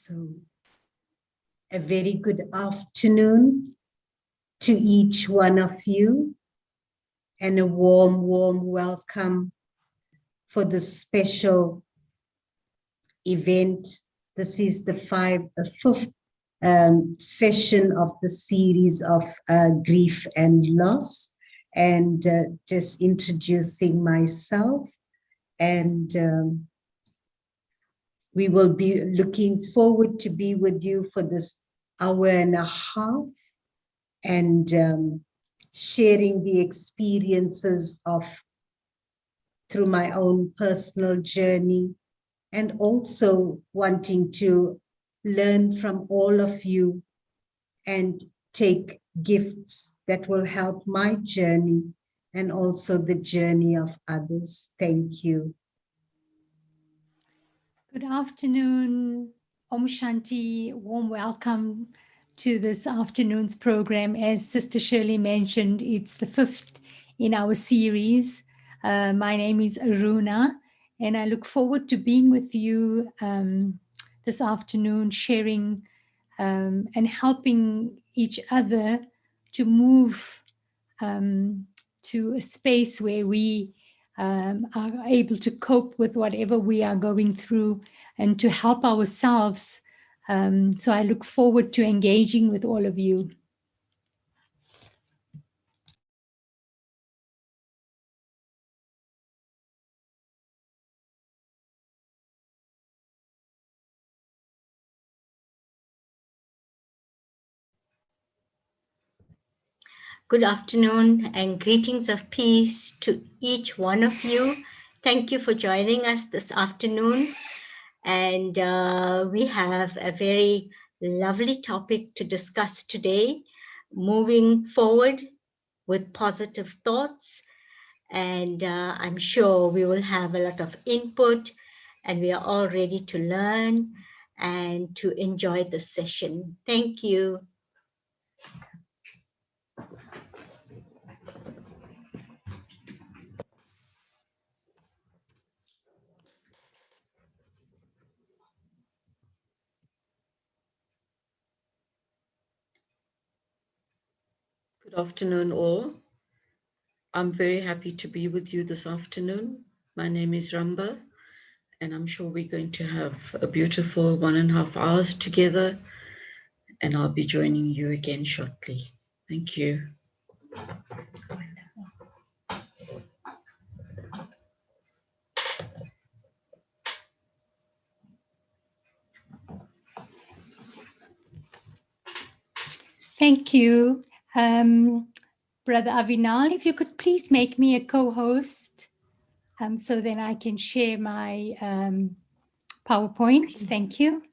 So, a very good afternoon to each one of you, and a warm, warm welcome for this special event. This is the fifth session of the series of grief and loss, and just introducing myself. And we will be looking forward to be with you for this hour and a half, and sharing the experiences of through my own personal journey, and also wanting to learn from all of you and take gifts that will help my journey and also the journey of others. Thank you. Good afternoon, Om Shanti. Warm welcome to this afternoon's program. As Sister Shirley mentioned, it's the fifth in our series. My name is Aruna, and I look forward to being with you this afternoon, sharing and helping each other to move to a space where we are able to cope with whatever we are going through and to help ourselves. So I look forward to engaging with all of you. Good afternoon and greetings of peace to each one of you. Thank you for joining us this afternoon. And we have a very lovely topic to discuss today, moving forward with positive thoughts. And I'm sure we will have a lot of input, and we are all ready to learn and to enjoy the session. Thank you. Good afternoon, all. I'm very happy to be with you this afternoon. My name is Ramba, and I'm sure we're going to have a beautiful 1.5 hours together, and I'll be joining you again shortly. Thank you. Thank you. Brother Avinal, if you could please make me a co-host so then I can share my PowerPoint. Thank you.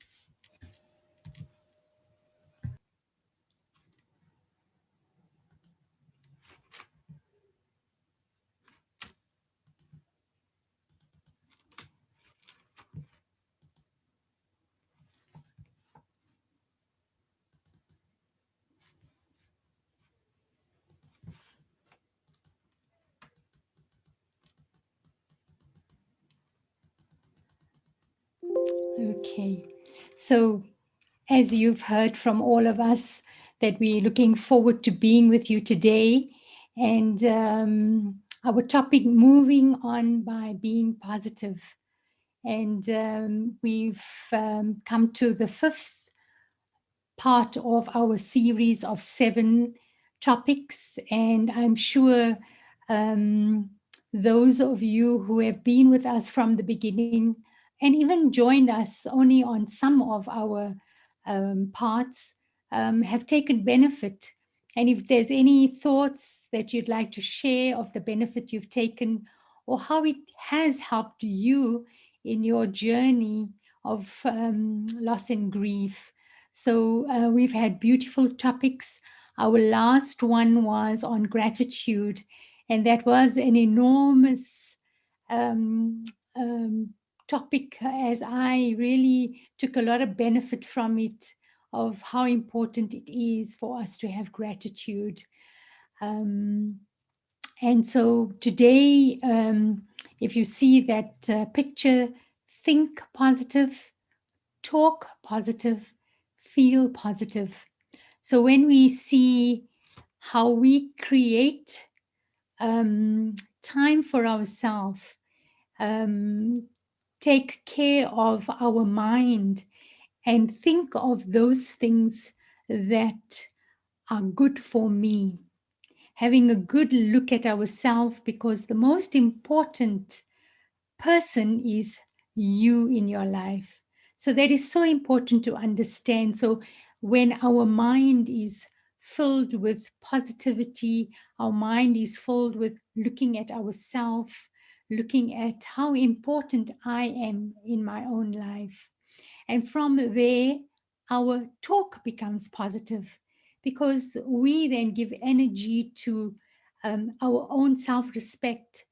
Okay, so as you've heard from all of us, that we're looking forward to being with you today, and our topic, moving on by being positive. And we've come to the fifth part of our series of 7 topics, and I'm sure those of you who have been with us from the beginning and even joined us only on some of our parts have taken benefit. And if there's any thoughts that you'd like to share of the benefit you've taken or how it has helped you in your journey of loss and grief. So we've had beautiful topics. Our last one was on gratitude, and that was an enormous topic, as I really took a lot of benefit from it, of how important it is for us to have gratitude. And so today, if you see that picture, think positive, talk positive, feel positive. So when we see how we create time for ourselves, take care of our mind, and think of those things that are good for me. Having a good look at ourselves, because the most important person is you in your life. So that is so important to understand. So when our mind is filled with positivity, our mind is filled with looking at ourselves, looking at how important I am in my own life. And from there, our talk becomes positive, because we then give energy to our own self-respect.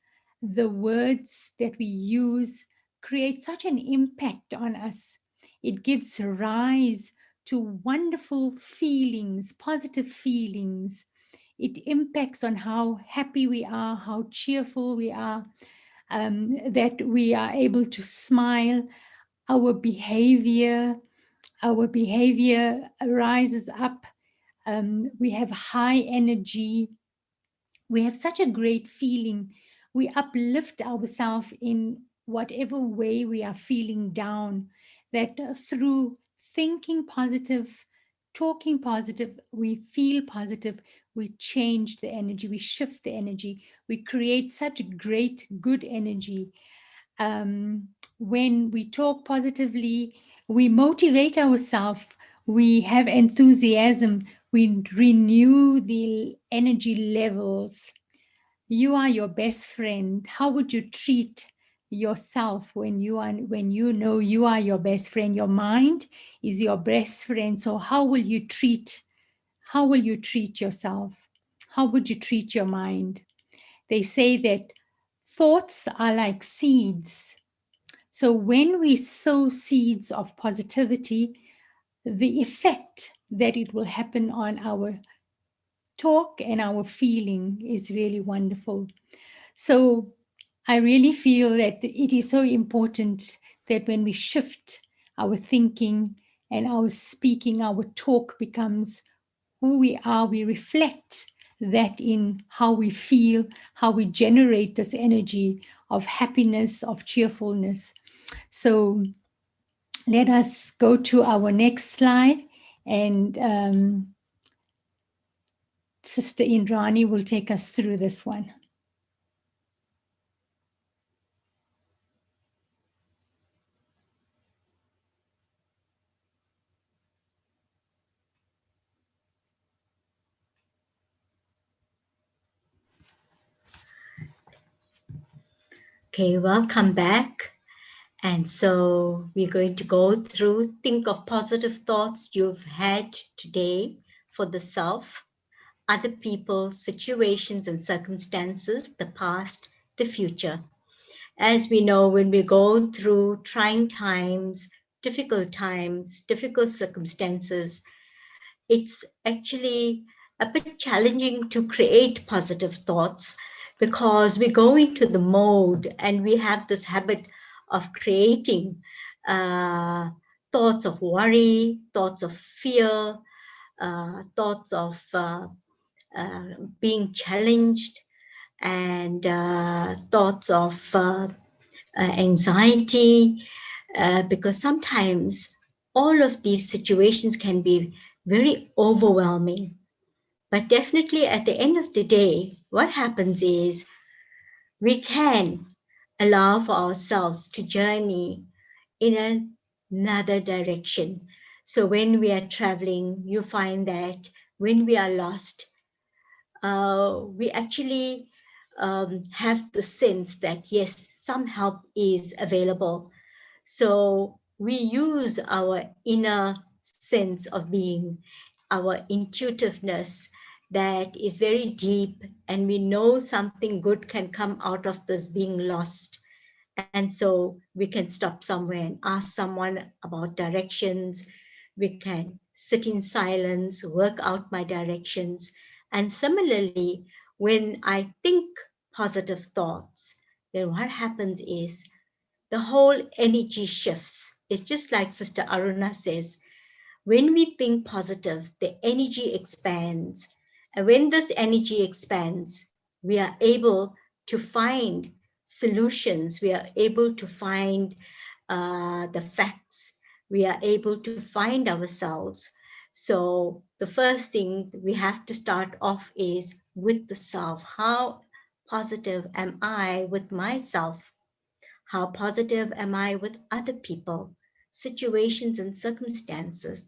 The words that we use create such an impact on us. It gives rise to wonderful feelings, positive feelings. It impacts on how happy we are, how cheerful we are, that we are able to smile. Our behavior rises up. We have high energy. We have such a great feeling. We uplift ourselves in whatever way we are feeling down, that through thinking positive, talking positive, we feel positive, we change the energy, we shift the energy, we create such great, good energy. When we talk positively, we motivate ourselves, we have enthusiasm, we renew the energy levels. You are your best friend. How would you treat yourself when you know you are your best friend? Your mind is your best friend. So how will you treat yourself? How would you treat your mind? They say that thoughts are like seeds. So when we sow seeds of positivity, the effect that it will happen on our talk and our feeling is really wonderful. So I really feel that it is so important that when we shift our thinking and our speaking, our talk becomes who we are, we reflect that in how we feel, how we generate this energy of happiness, of cheerfulness. So let us go to our next slide, and Sister Indrani will take us through this one. Okay, welcome back. And so we're going to go through, think of positive thoughts you've had today for the self, other people, situations and circumstances, the past, the future. As we know, when we go through trying times, difficult circumstances, it's actually a bit challenging to create positive thoughts, because we go into the mode and we have this habit of creating thoughts of worry, thoughts of fear, thoughts of being challenged, and thoughts of anxiety, because sometimes all of these situations can be very overwhelming. But definitely at the end of the day, what happens is we can allow for ourselves to journey in another direction. So when we are traveling, you find that when we are lost, we actually have the sense that, yes, some help is available. So we use our inner sense of being, our intuitiveness that is very deep, and we know something good can come out of this being lost. And so we can stop somewhere and ask someone about directions. We can sit in silence, work out my directions. And similarly, when I think positive thoughts, then what happens is the whole energy shifts. It's just like Sister Aruna says, when we think positive, the energy expands. And when this energy expands, we are able to find solutions. We are able to find the facts. We are able to find ourselves. So the first thing we have to start off is with the self. How positive am I with myself? How positive am I with other people, situations and circumstances?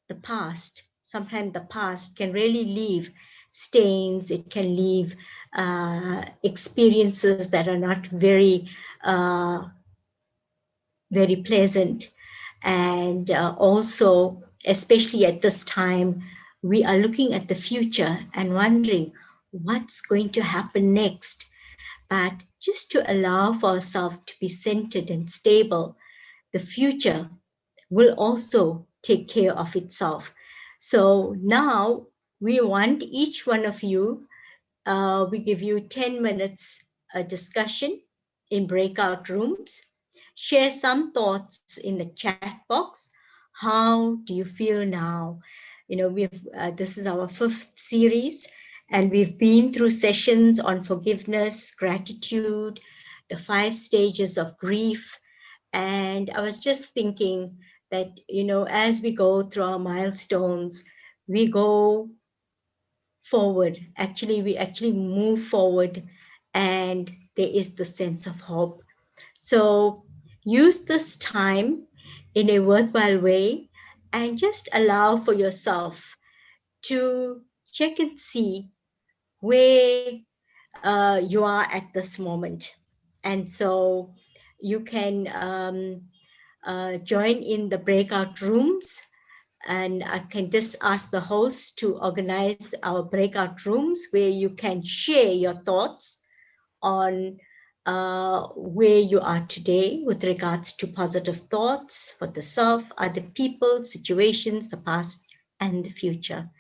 The past, sometimes the past can really leave stains. It can leave experiences that are not very, very pleasant. And also, especially at this time, we are looking at the future and wondering what's going to happen next. But just to allow for ourselves to be centered and stable, the future will also take care of itself. So now we want each one of you, we give you 10 minutes discussion in breakout rooms. Share some thoughts in the chat box. How do you feel now? You know, this is our 5th series, and we've been through sessions on forgiveness, gratitude, the 5 stages of grief. And I was just thinking that, you know, as we go through our milestones, we go forward. Actually, we actually move forward, and there is the sense of hope. So use this time in a worthwhile way and just allow for yourself to check and see where you are at this moment. And so you can join in the breakout rooms, and I can just ask the host to organize our breakout rooms where you can share your thoughts on where you are today with regards to positive thoughts for the self, other people, situations, the past, and the future.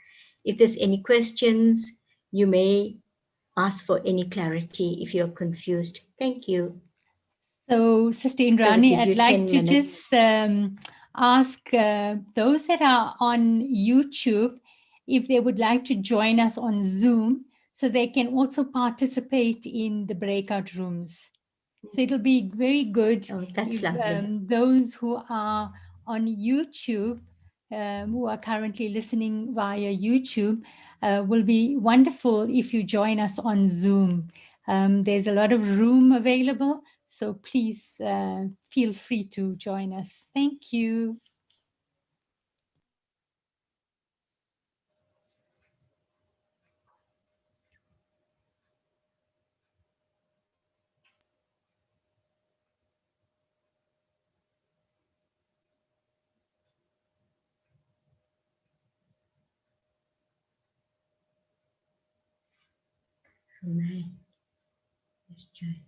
If there's any questions, you may ask for any clarity if you're confused. Thank you. So, Sister So we'll Indrani, give I'd you like 10 to minutes. just ask those that are on YouTube if they would like to join us on Zoom so they can also participate in the breakout rooms. So it'll be very good Oh, that's if lovely. those who are on YouTube, who are currently listening via YouTube, will be wonderful if you join us on Zoom. There's a lot of room available, so please feel free to join us. Thank you. Right. Let's join.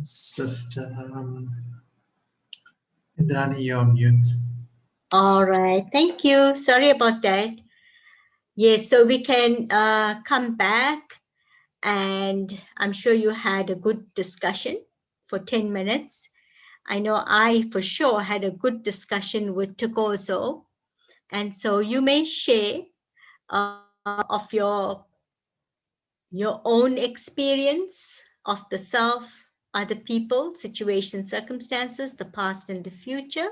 Sister Indrani, you're on mute. All right, thank you. Sorry about that. Yes, so we can come back, and I'm sure you had a good discussion for 10 minutes. I know I for sure had a good discussion with Tokoso. And so you may share of your own experience of the self, other people, situations, circumstances, the past and the future,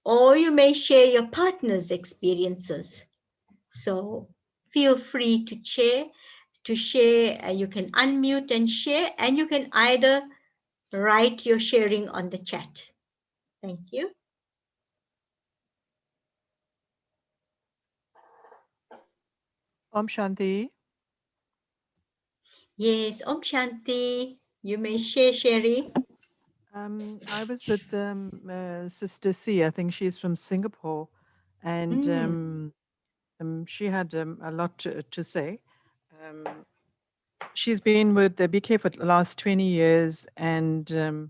or you may share your partner's experiences. So feel free to share. You can unmute and share, and you can either write your sharing on the chat. Thank you. Om Shanti. Yes, Om Shanti. You may share, Sherry. I was with Sister C. I think she's from Singapore, and she had a lot to say. She's been with the BK for the last 20 years, and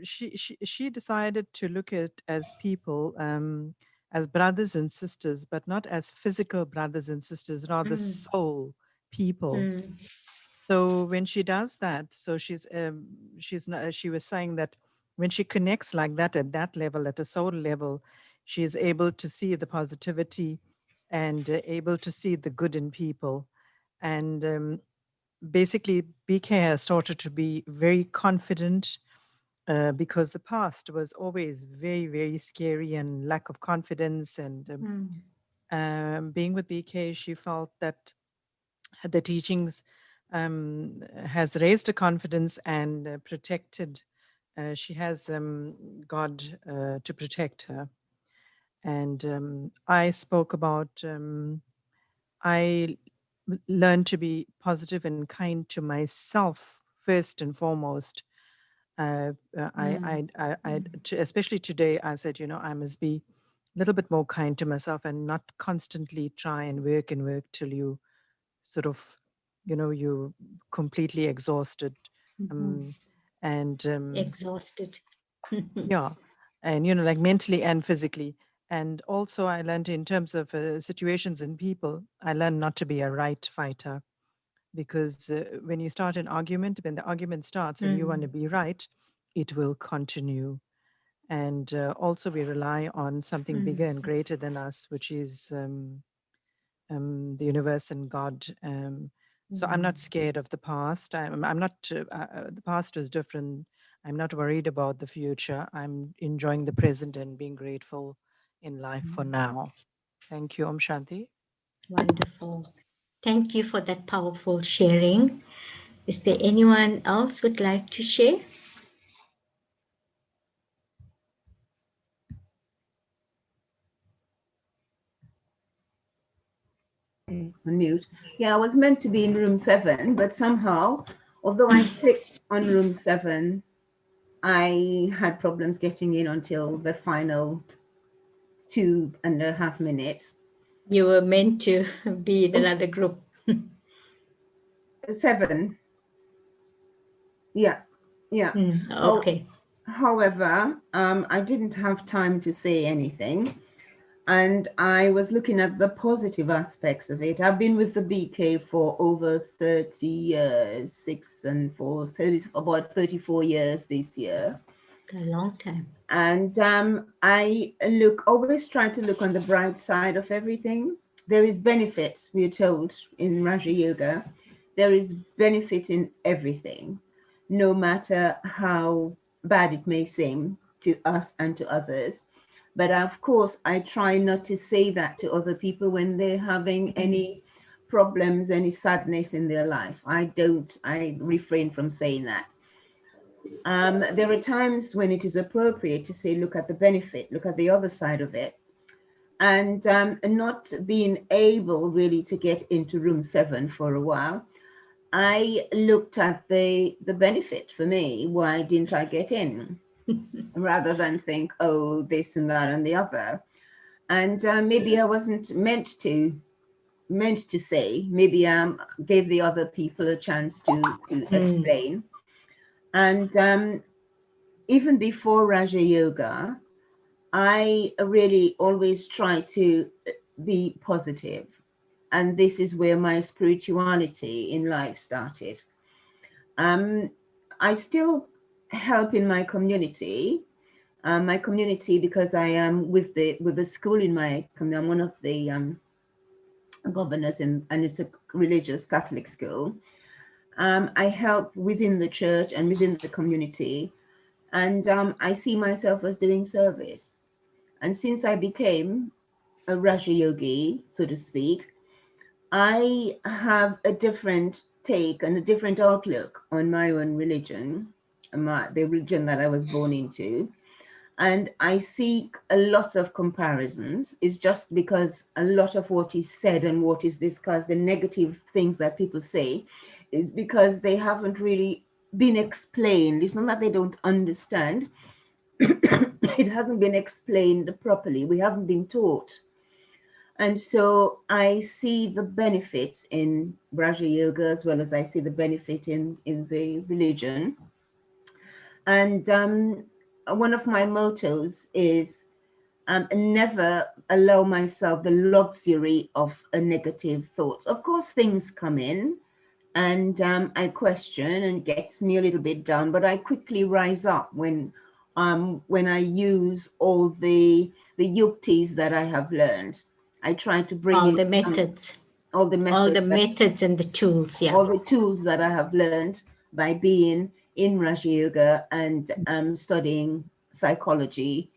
she decided to look at as people, as brothers and sisters, but not as physical brothers and sisters, rather soul people. So when she does that, so she was saying that when she connects like that at that level, at a soul level, she is able to see the positivity and able to see the good in people. And basically, BK has started to be very confident because the past was always very, very scary and lack of confidence. And being with BK, she felt that the teachings has raised her confidence and protected. She has God to protect her. And I spoke about, I learned to be positive and kind to myself first and foremost. Especially today, I said, I must be a little bit more kind to myself and not constantly try and work till you sort of, you're completely exhausted. Exhausted. Yeah. And, like mentally and physically. And also I learned in terms of situations and people, I learned not to be a right fighter. Because when you start an argument, when the argument starts and you want to be right, it will continue. And also we rely on something bigger and greater than us, which is the universe and God. So I'm not scared of the past. I'm not, the past was different. I'm not worried about the future. I'm enjoying the present and being grateful in life for now. Thank you, Om Shanti. Wonderful. Thank you for that powerful sharing. Is there anyone else would like to share? On mute. Yeah, I was meant to be in room 7, but somehow, although I clicked on room 7, I had problems getting in until the final 2.5 minutes. You were meant to be in another group. 7. Yeah. Okay. However, I didn't have time to say anything. And I was looking at the positive aspects of it. I've been with the BK for over 30 years, about 34 years this year. A long time. And I always try to look on the bright side of everything. There is benefit, we are told in Raja Yoga. There is benefit in everything, no matter how bad it may seem to us and to others. But of course, I try not to say that to other people when they're having any problems, any sadness in their life. I refrain from saying that. There are times when it is appropriate to say, look at the benefit, look at the other side of it. And not being able really to get into room 7 for a while, I looked at the benefit for me. Why didn't I get in? Rather than think, oh, this and that and the other. And maybe I wasn't meant to say, maybe I gave the other people a chance to explain. And even before Raja Yoga, I really always try to be positive. And this is where my spirituality in life started. I still help in my community. Because I am with the school in my community. I'm one of the governors, and it's a religious Catholic school. I help within the church and within the community, and I see myself as doing service. And since I became a Raja Yogi, so to speak, I have a different take and a different outlook on my own religion, the religion that I was born into. And I see a lot of comparisons. It's just because a lot of what is said and what is discussed, the negative things that people say, is because they haven't really been explained. It's not that they don't understand. It hasn't been explained properly. We haven't been taught. And so I see the benefits in Raja Yoga, as well as I see the benefit in the religion. And one of my mottos is never allow myself the luxury of a negative thoughts. Of course, things come in, and I question and gets me a little bit down, but I quickly rise up when I use all the yuktis that I have learned. I try to bring All in the methods. all the Methods and the tools, yeah. all the tools that I have learned by being in Raja Yoga and studying psychology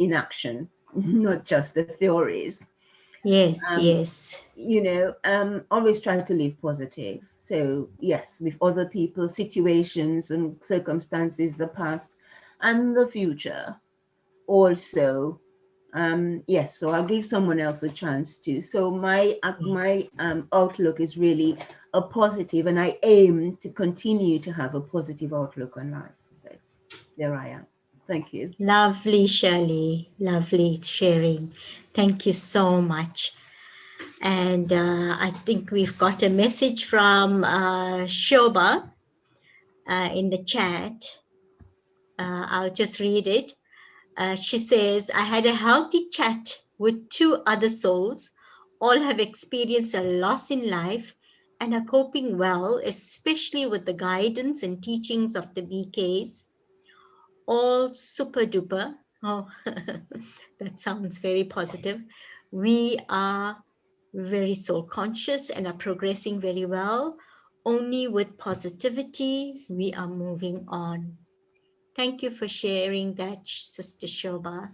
in action, not just the theories. Yes, yes. Always try to live positive. So yes, with other people, situations and circumstances, the past and the future also. Yes, so I'll give someone else a chance to. So my outlook is really a positive, and I aim to continue to have a positive outlook on life. So there I am. Thank you. Lovely, Shirley. Lovely sharing. Thank you so much. And I think we've got a message from Shoba in the chat. I'll just read it. She says, I had a healthy chat with 2 other souls. All have experienced a loss in life and are coping well, especially with the guidance and teachings of the VKs. All super duper. Oh, that sounds very positive. We are very soul conscious and are progressing very well. Only with positivity, we are moving on. Thank you for sharing that, Sister Shoba.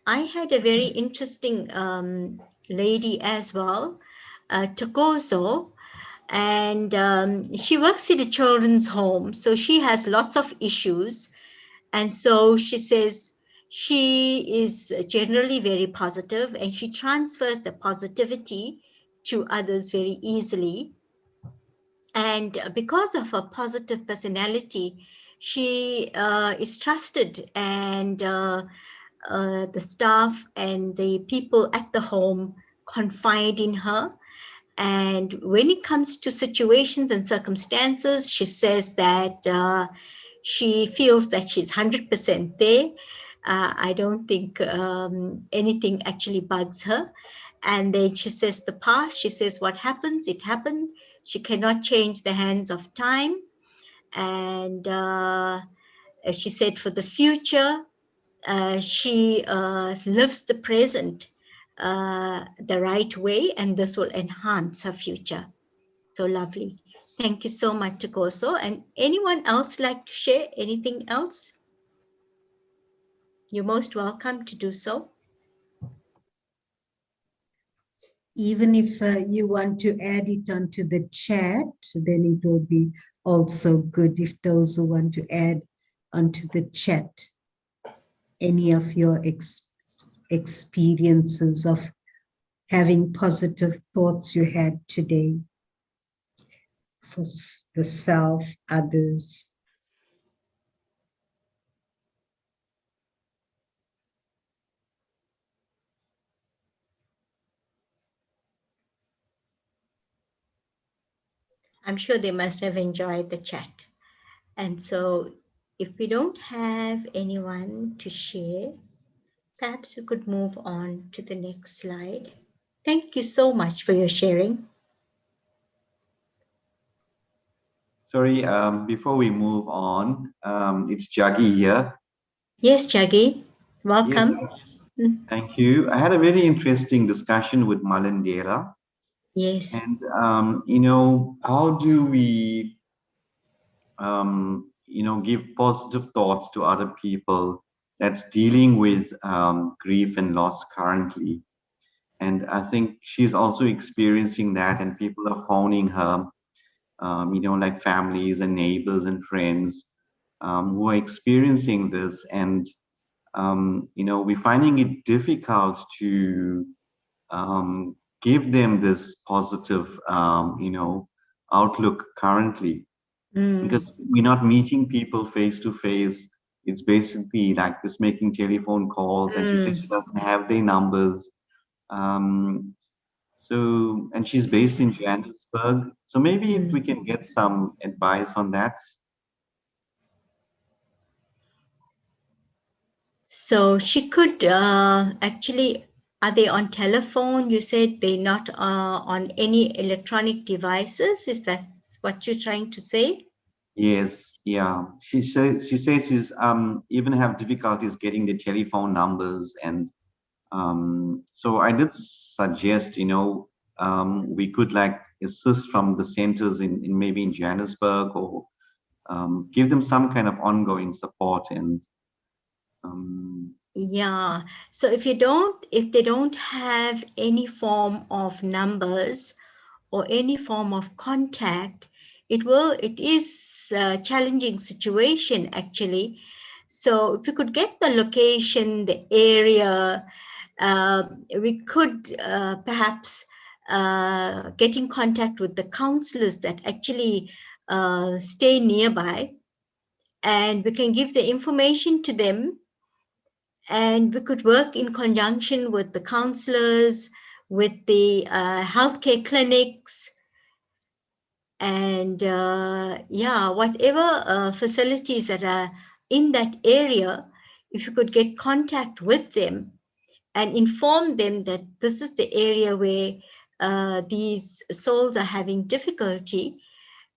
I had a very interesting lady as well, Tokozo, and she works in a children's home. So she has lots of issues. And so she says she is generally very positive, and she transfers the positivity to others very easily. And because of her positive personality, she is trusted, and the staff and the people at the home confide in her. And when it comes to situations and circumstances, she says that she feels that she's 100% there. I don't think anything actually bugs her. And then she says the past, she says what happens, it happened. She cannot change the hands of time. And as she said, for the future, she lives the present the right way, and this will enhance her future. So lovely. Thank you so much, Tokoso. And anyone else like to share anything else? You're most welcome to do so. Even if you want to add it onto the chat, then it will be also good if those who want to add onto the chat any of your experiences of having positive thoughts you had today for the self, others. I'm sure they must have enjoyed the chat. And so if we don't have anyone to share, perhaps we could move on to the next slide. Thank you so much for your sharing. Sorry, before we move on, it's Jaggi here. Yes, Jaggi, welcome. Yes, thank you. I had a very interesting discussion with Malindela. Yes. And, you know, how do we, you know, give positive thoughts to other people that's dealing with grief and loss currently? And I think she's also experiencing that, and people are phoning her, you know, like families and neighbors and friends who are experiencing this. And, you know, we're finding it difficult to give them this positive, you know, outlook currently, because we're not meeting people face to face. It's basically like just making telephone calls, and she says she doesn't have their numbers. So, and she's based in Johannesburg. So maybe if we can get some advice on that. So she could actually, are they on telephone? You said they're not on any electronic devices. Is that what you're trying to say? Yes, yeah. She says she's even have difficulties getting the telephone numbers, and so I did suggest, you know, we could like assist from the centers in maybe in Johannesburg, or give them some kind of ongoing support. And yeah, so if they don't have any form of numbers or any form of contact, it is a challenging situation actually. So if we could get the location, the area, we could perhaps get in contact with the counselors that actually stay nearby, and we can give the information to them, and we could work in conjunction with the counselors, with the healthcare clinics, and yeah, whatever facilities that are in that area. If you could get contact with them and inform them that this is the area where these souls are having difficulty,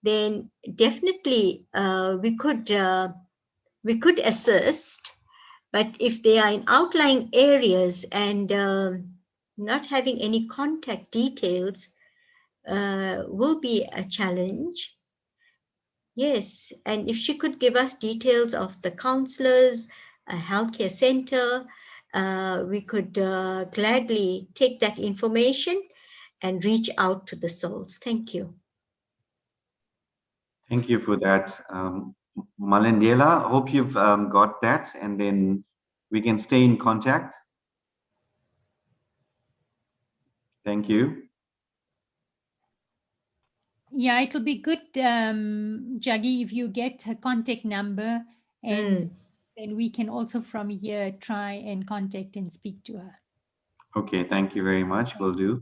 then definitely we could assist. But if they are in outlying areas and not having any contact details, will be a challenge. Yes, and if she could give us details of the counselors, a healthcare center, we could gladly take that information and reach out to the souls. Thank you. thank you for that, Malindela. Hope you've got that, and then we can stay in contact. Thank you. Yeah, it'll be good, Jaggi, if you get her contact number, and then we can also from here try and contact and speak to her. Okay, thank you very much. Will do.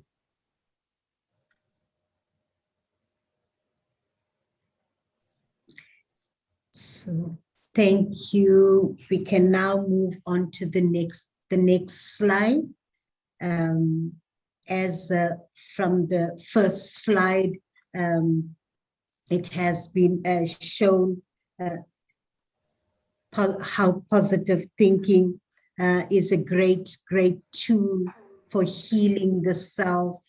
So thank you. We can now move on to the next slide. As from the first slide, it has been shown how positive thinking is a great tool for healing the self,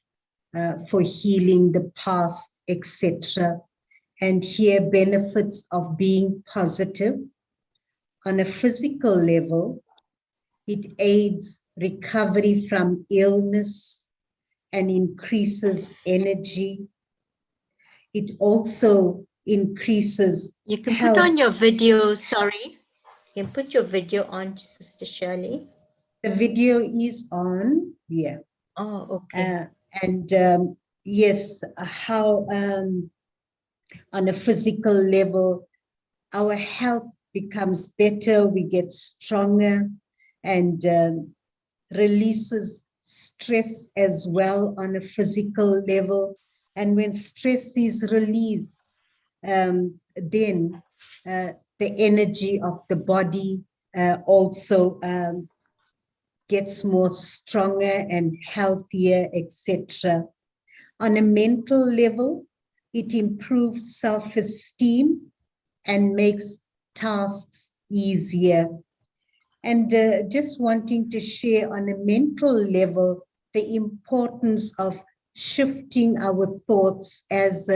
for healing the past, etc. And here, benefits of being positive. On a physical level, it aids recovery from illness and increases energy. It also increases You can health. put on your video, sorry. You can put your video on, Sister Shirley. The video is on, yeah. Oh, okay. And yes, how on a physical level, our health becomes better, we get stronger, and releases stress as well on a physical level. And when stress is released, then the energy of the body also gets more stronger and healthier, etc. On a mental level, it improves self-esteem and makes tasks easier. And just wanting to share on a mental level the importance of shifting our thoughts, as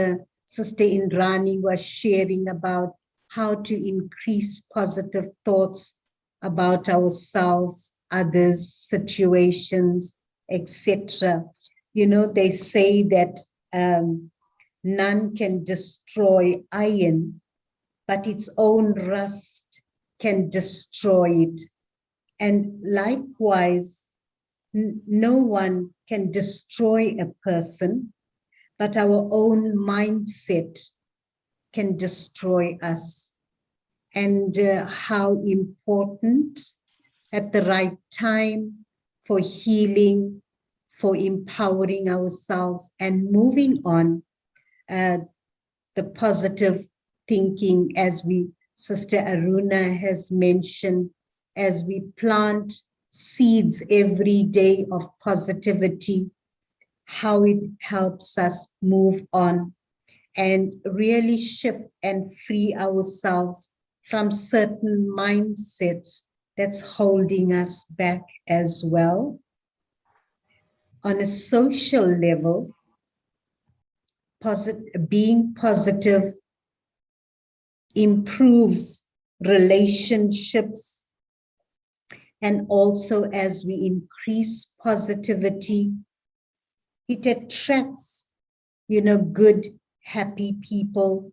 Sister Indrani was sharing about how to increase positive thoughts about ourselves, others, situations, etc. You know, they say that none can destroy iron, but its own rust can destroy it. And likewise, no one can destroy a person, but our own mindset can destroy us. And how important at the right time for healing, for empowering ourselves and moving on, the positive thinking, as Sister Aruna has mentioned, as we plant seeds every day of positivity, how it helps us move on and really shift and free ourselves from certain mindsets that's holding us back as well. On a social level, being positive improves relationships, and also as we increase positivity, it attracts, good, happy people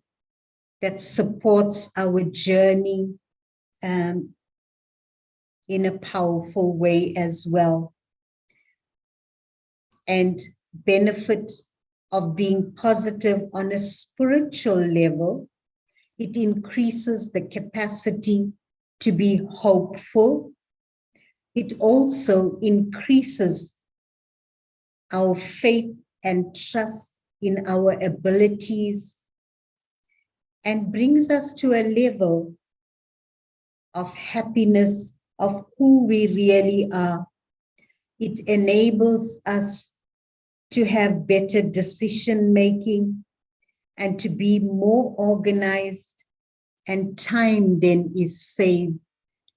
that supports our journey in a powerful way as well. And benefits of being positive on a spiritual level, it increases the capacity to be hopeful. It also increases our faith and trust in our abilities and brings us to a level of happiness of who we really are. It enables us to have better decision making and to be more organized, and time then is saved.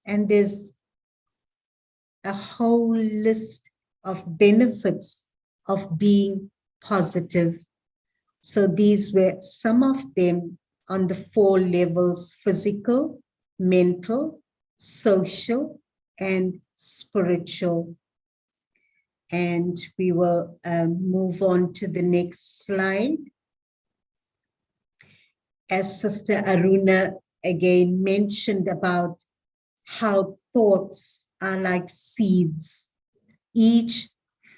And there's a whole list of benefits of being positive. So these were some of them on the 4 levels: physical, mental, social, and spiritual. And we will move on to the next slide. As Sister Aruna again mentioned about how thoughts are like seeds. Each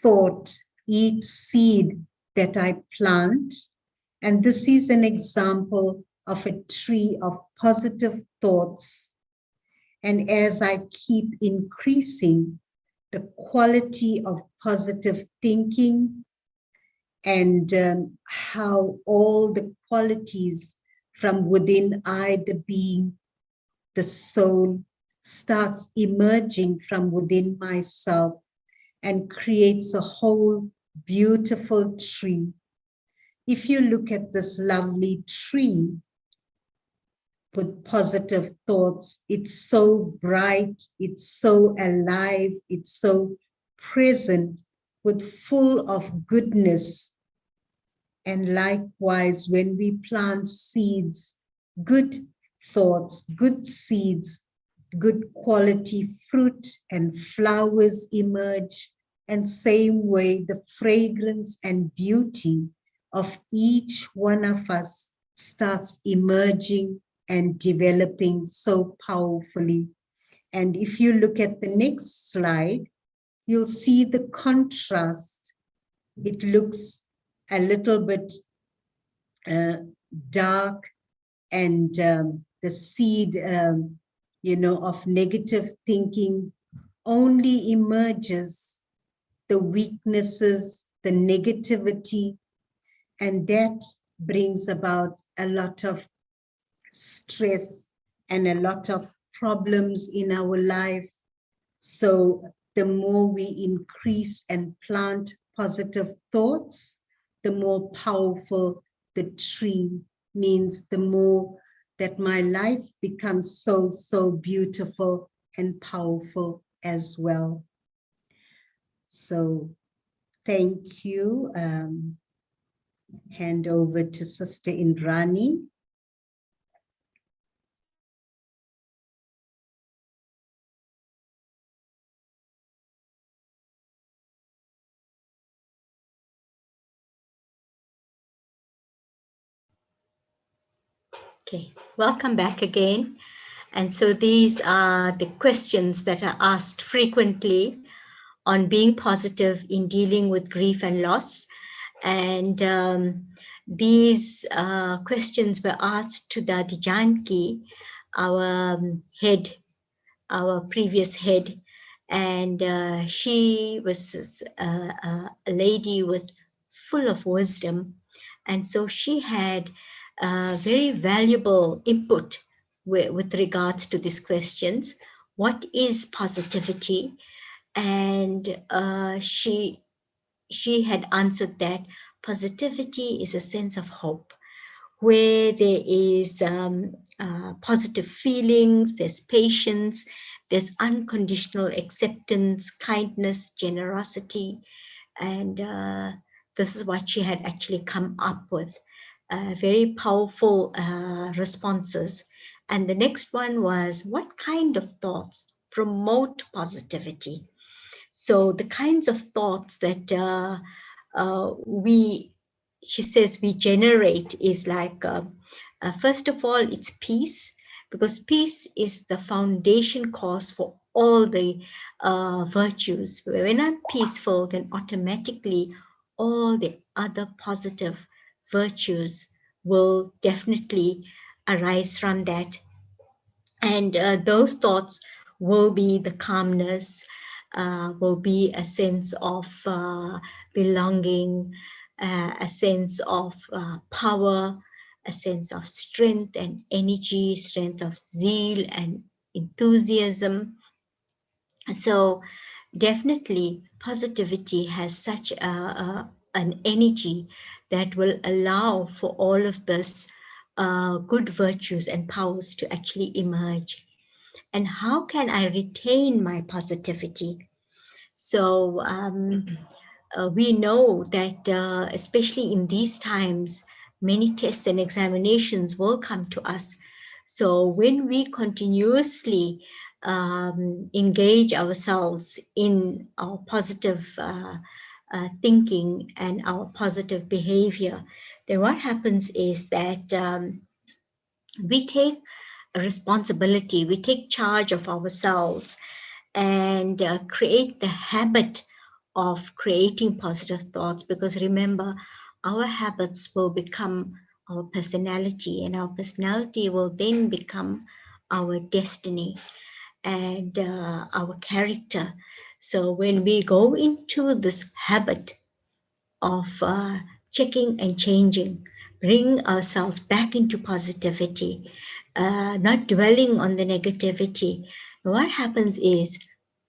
thought, each seed that I plant, and this is an example of a tree of positive thoughts. And as I keep increasing the quality of positive thinking and how all the qualities from within I, the being, the soul, starts emerging from within myself and creates a whole beautiful tree. If you look at this lovely tree with positive thoughts, it's so bright, it's so alive, it's so present with full of goodness. And likewise, when we plant seeds, good thoughts, good seeds, good quality fruit and flowers emerge. And same way, the fragrance and beauty of each one of us starts emerging and developing so powerfully. And if you look at the next slide, you'll see the contrast. It looks a little bit dark, and the seed, of negative thinking only emerges the weaknesses, the negativity, And that brings about a lot of stress and a lot of problems in our life. So the more we increase and plant positive thoughts, the more powerful the tree, means the more that my life becomes so, so beautiful and powerful as well. So thank you. Hand over to Sister Indrani. Okay, welcome back again. And so these are the questions that are asked frequently on being positive in dealing with grief and loss. And these questions were asked to Dadi Janki, our head, our previous head. And she was a lady with full of wisdom. And so she had very valuable input with regards to these questions. What is positivity? And she had answered that positivity is a sense of hope, where there is positive feelings, there's patience, there's unconditional acceptance, kindness, generosity. And this is what she had actually come up with. Very powerful responses. And the next one was, what kind of thoughts promote positivity? So the kinds of thoughts that she says we generate is like, first of all, it's peace, because peace is the foundation cause for all the virtues. When I'm peaceful, then automatically all the other positive virtues will definitely arise from that. And those thoughts will be the calmness, will be a sense of belonging, a sense of power, a sense of strength and energy, strength of zeal and enthusiasm. So definitely positivity has such an energy that will allow for all of this good virtues and powers to actually emerge. And how can I retain my positivity? So we know that especially in these times, many tests and examinations will come to us. So when we continuously engage ourselves in our positive thinking and our positive behavior, then what happens is that we take a responsibility, we take charge of ourselves and create the habit of creating positive thoughts. Because remember, our habits will become our personality, and our personality will then become our destiny and our character. So when we go into this habit of checking and changing, bring ourselves back into positivity, not dwelling on the negativity, what happens is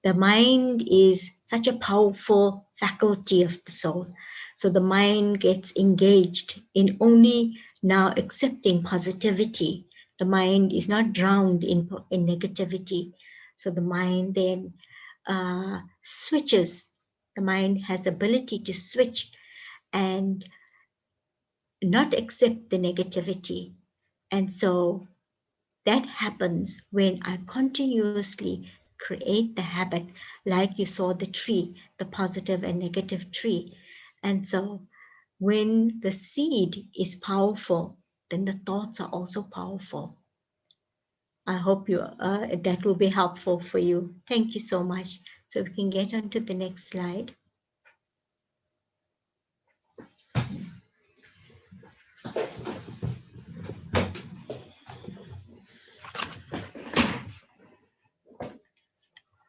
the mind is such a powerful faculty of the soul. So the mind gets engaged in only now accepting positivity. The mind is not drowned in negativity. So the mind then switches. The mind has the ability to switch and not accept the negativity. And so that happens when I continuously create the habit, like you saw the tree, the positive and negative tree. And so when the seed is powerful, then the thoughts are also powerful. I hope that will be helpful for you. Thank you so much. So we can get on to the next slide.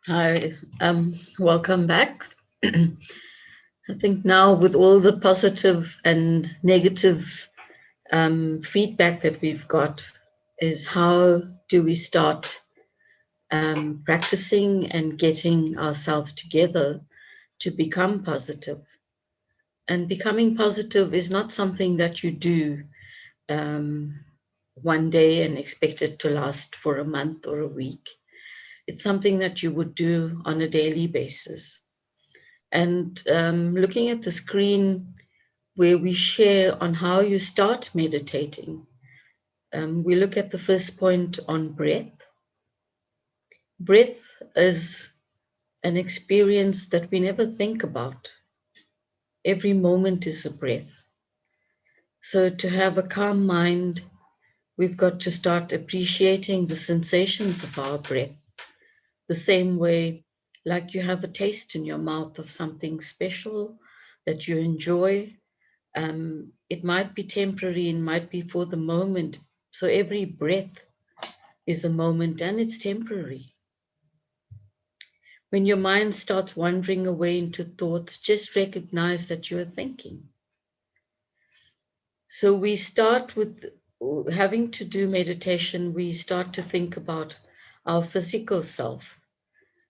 Hi, welcome back. I think now with all the positive and negative feedback that we've got is how do we start practicing and getting ourselves together to become positive. And becoming positive is not something that you do one day and expect it to last for a month or a week. It's something that you would do on a daily basis. And looking at the screen where we share on how you start meditating, we look at the first point on breath. Breath is an experience that we never think about. Every moment is a breath. So to have a calm mind, we've got to start appreciating the sensations of our breath. The same way, like you have a taste in your mouth of something special that you enjoy. It might be temporary, it might be for the moment. So every breath is a moment and it's temporary. When your mind starts wandering away into thoughts, just recognize that you're thinking. So we start with having to do meditation, we start to think about our physical self.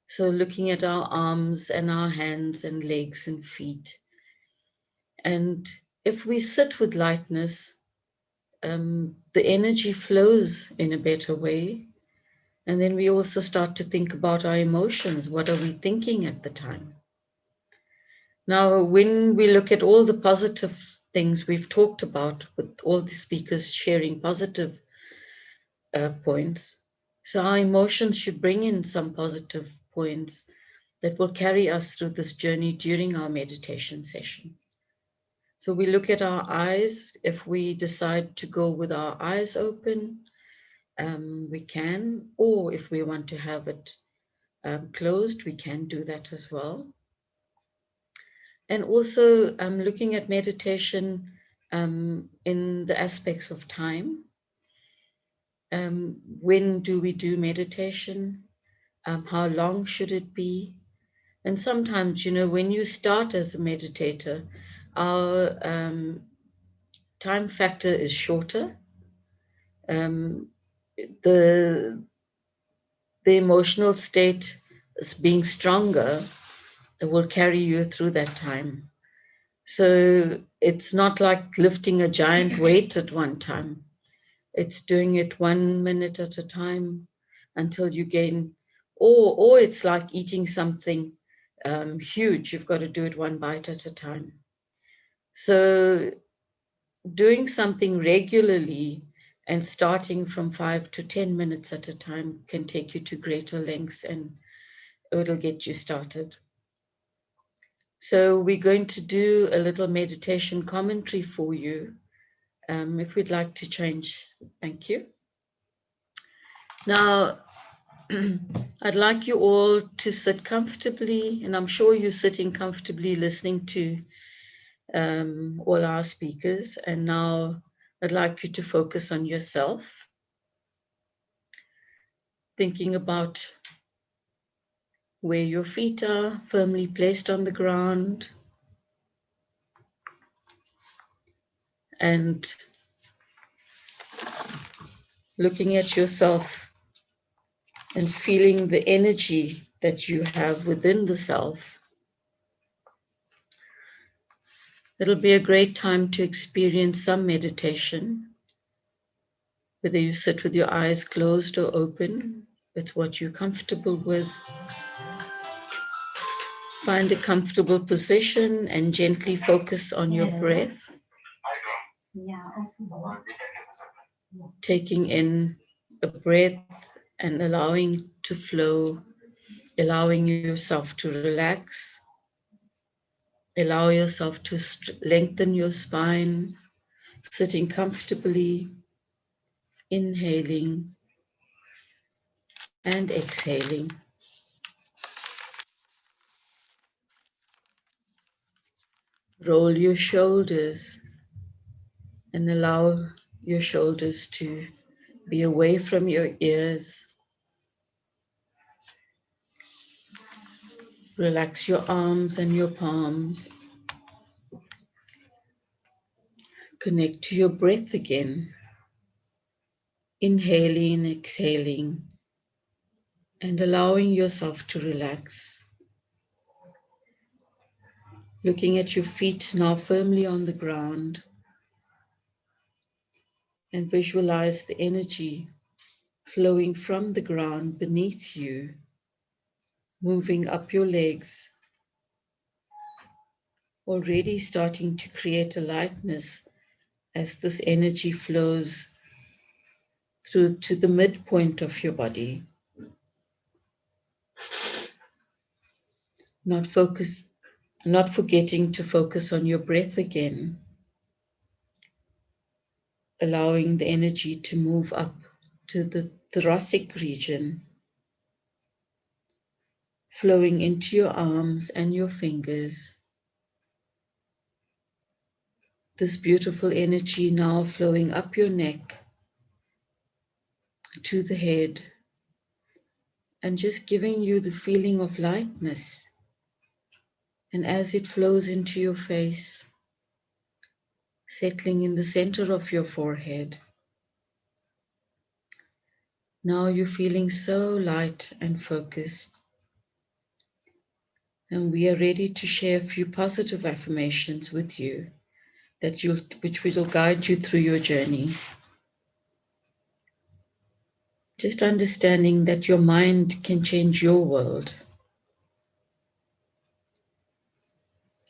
So looking at our arms and our hands and legs and feet. And if we sit with lightness, the energy flows in a better way. And then we also start to think about our emotions. What are we thinking at the time? Now, when we look at all the positive things we've talked about with all the speakers sharing positive points, so our emotions should bring in some positive points that will carry us through this journey during our meditation session. So we look at our eyes. If we decide to go with our eyes open, we can, or if we want to have it closed, we can do that as well. And also looking at meditation in the aspects of time. When do we do meditation? How long should it be? And sometimes, you know, when you start as a meditator, our time factor is shorter. The emotional state is being stronger, it will carry you through that time. So it's not like lifting a giant weight at one time. It's doing it 1 minute at a time until you gain, or it's like eating something huge. You've got to do it one bite at a time. So doing something regularly and starting from 5 to 10 minutes at a time can take you to greater lengths and it'll get you started. So we're going to do a little meditation commentary for you. If we'd like to change, thank you. Now, I'd like you all to sit comfortably, and I'm sure you're sitting comfortably listening to all our speakers. And now I'd like you to focus on yourself, thinking about where your feet are firmly placed on the ground, and looking at yourself and feeling the energy that you have within the self. It'll be a great time to experience some meditation, whether you sit with your eyes closed or open. It's what you're comfortable with. Find a comfortable position and gently focus on your breath. Taking in a breath and allowing to flow, allowing yourself to relax, allow yourself to lengthen your spine, sitting comfortably, inhaling and exhaling. Roll your shoulders and allow your shoulders to be away from your ears. Relax your arms and your palms. Connect to your breath again. Inhaling, exhaling, and allowing yourself to relax. Looking at your feet now firmly on the ground, and visualize the energy flowing from the ground beneath you, moving up your legs, already starting to create a lightness as this energy flows through to the midpoint of your body. Not forgetting to focus on your breath again, allowing the energy to move up to the thoracic region, flowing into your arms and your fingers. This beautiful energy now flowing up your neck to the head, and just giving you the feeling of lightness. And as it flows into your face, settling in the center of your forehead, now you're feeling so light and focused. And we are ready to share a few positive affirmations with you which will guide you through your journey. Just understanding that your mind can change your world.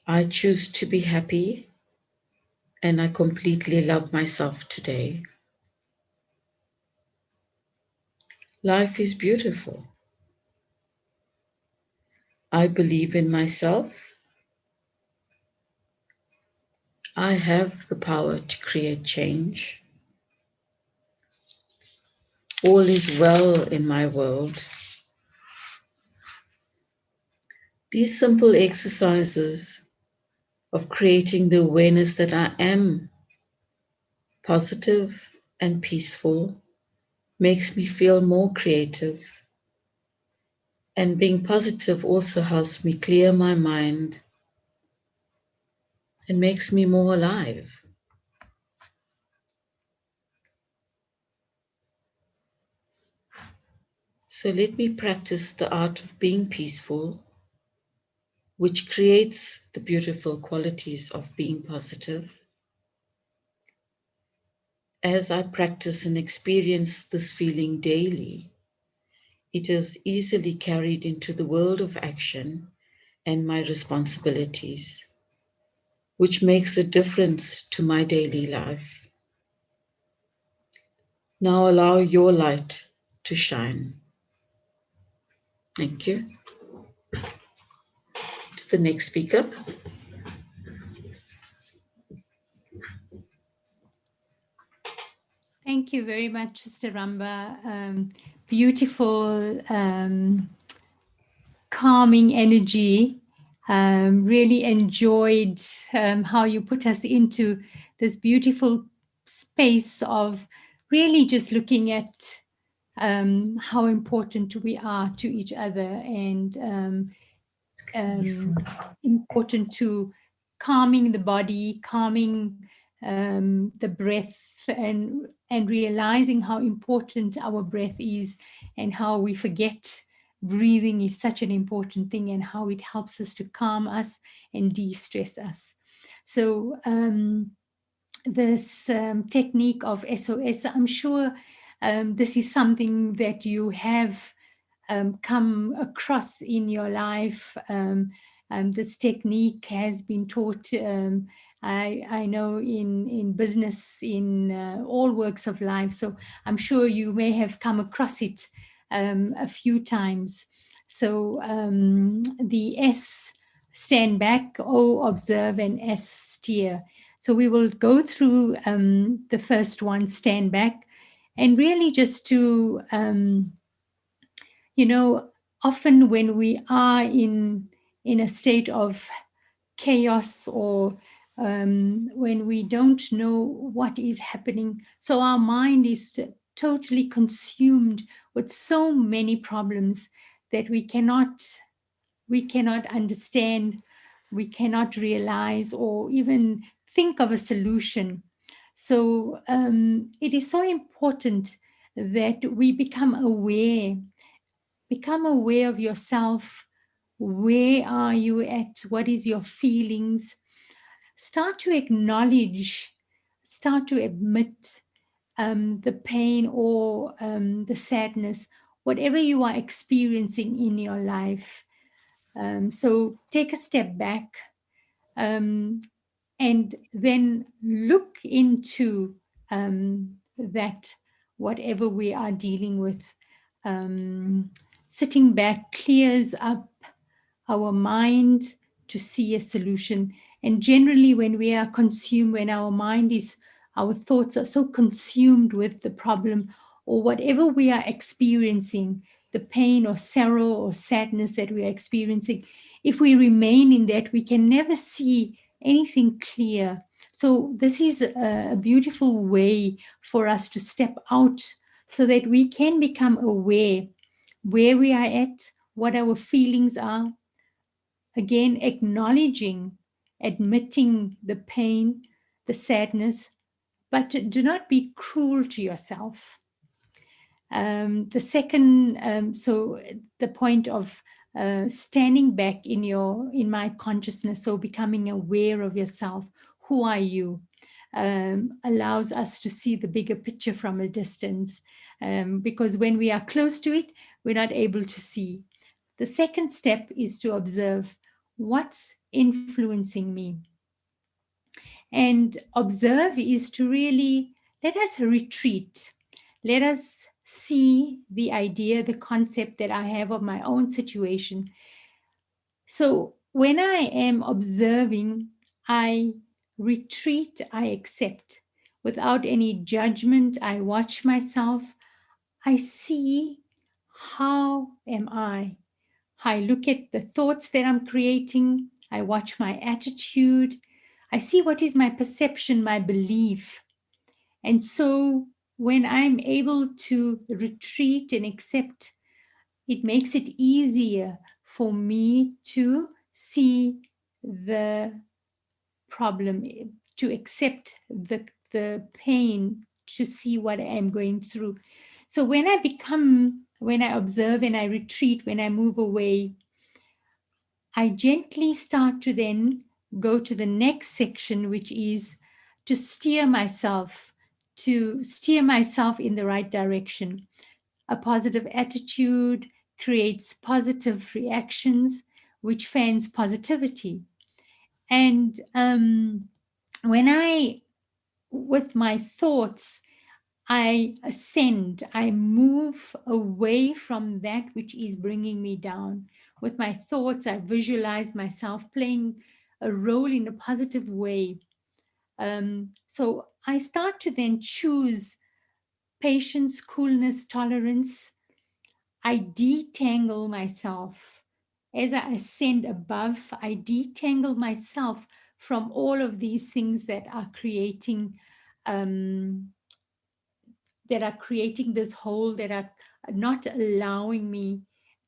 I choose to be happy, and I completely love myself today. Life is beautiful. I believe in myself. I have the power to create change. All is well in my world. These simple exercises of creating the awareness that I am positive and peaceful makes me feel more creative. And being positive also helps me clear my mind and makes me more alive. So let me practice the art of being peaceful, which creates the beautiful qualities of being positive. As I practice and experience this feeling daily, it is easily carried into the world of action and my responsibilities, which makes a difference to my daily life. Now allow your light to shine. Thank you. To the next speaker. Thank you very much, Sister Ramba. Beautiful, calming energy. Really enjoyed how you put us into this beautiful space of really just looking at how important we are to each other, and important to calming the body, calming the breath, and realizing how important our breath is, and how we forget breathing is such an important thing, and how it helps us to calm us and de-stress us. So this technique of SOS, I'm sure this is something that you have come across in your life. This technique has been taught, I know, in business, in all works of life. So I'm sure you may have come across it a few times. So the S, stand back, O, observe, and S, steer. So we will go through the first one, stand back, and really just to, often when we are in a state of chaos, or when we don't know what is happening, so our mind is totally consumed with so many problems that we cannot understand, we cannot realize, or even think of a solution. So it is so important that we become aware of yourself. Where are you at? What is your feelings? Start to acknowledge, start to admit the pain or the sadness, whatever you are experiencing in your life. So take a step back and then look into that, whatever we are dealing with. Sitting back clears up our mind to see a solution. And generally, when we are consumed, when our thoughts are so consumed with the problem or whatever we are experiencing, the pain or sorrow or sadness that we are experiencing, if we remain in that, we can never see anything clear. So this is a beautiful way for us to step out so that we can become aware where we are at, what our feelings are. Again, acknowledging, admitting the pain, the sadness, but do not be cruel to yourself. The second, so the point of standing back in my consciousness, so becoming aware of yourself. Who are you? Allows us to see the bigger picture from a distance, because when we are close to it, we're not able to see. The second step is to observe what's influencing me. And observe is to really let us retreat. Let us see the idea, the concept that I have of my own situation. So when I am observing, I retreat, I accept. Without any judgment, I watch myself. I see, how am I? I look at the thoughts that I'm creating. I watch my attitude. I see what is my perception, my belief. And so when I'm able to retreat and accept, it makes it easier for me to see the problem, to accept the pain, to see what I'm going through. So when I observe and I retreat, when I move away, I gently start to then go to the next section, which is to steer myself in the right direction. A positive attitude creates positive reactions, which fans positivity. And with my thoughts, I ascend, I move away from that which is bringing me down. With my thoughts, I visualize myself playing a role in a positive way. So I start to then choose patience, coolness, tolerance. I detangle myself. As I ascend above, I detangle myself from all of these things that are creating this hole, that are not allowing me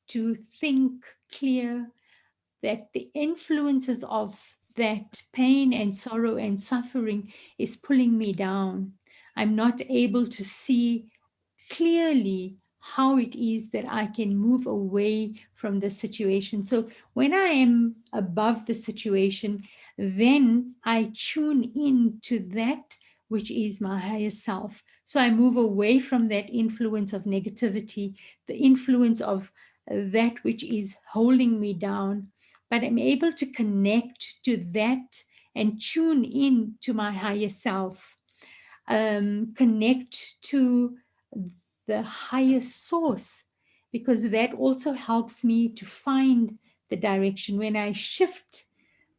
to think clear, that the influences of that pain and sorrow and suffering is pulling me down. I'm not able to see clearly how it is that I can move away from the situation. So when I am above the situation, then I tune in to that which is my higher self. So I move away from that influence of negativity, the influence of that which is holding me down, but I'm able to connect to that and tune in to my higher self, connect to the higher source, because that also helps me to find the direction. When I shift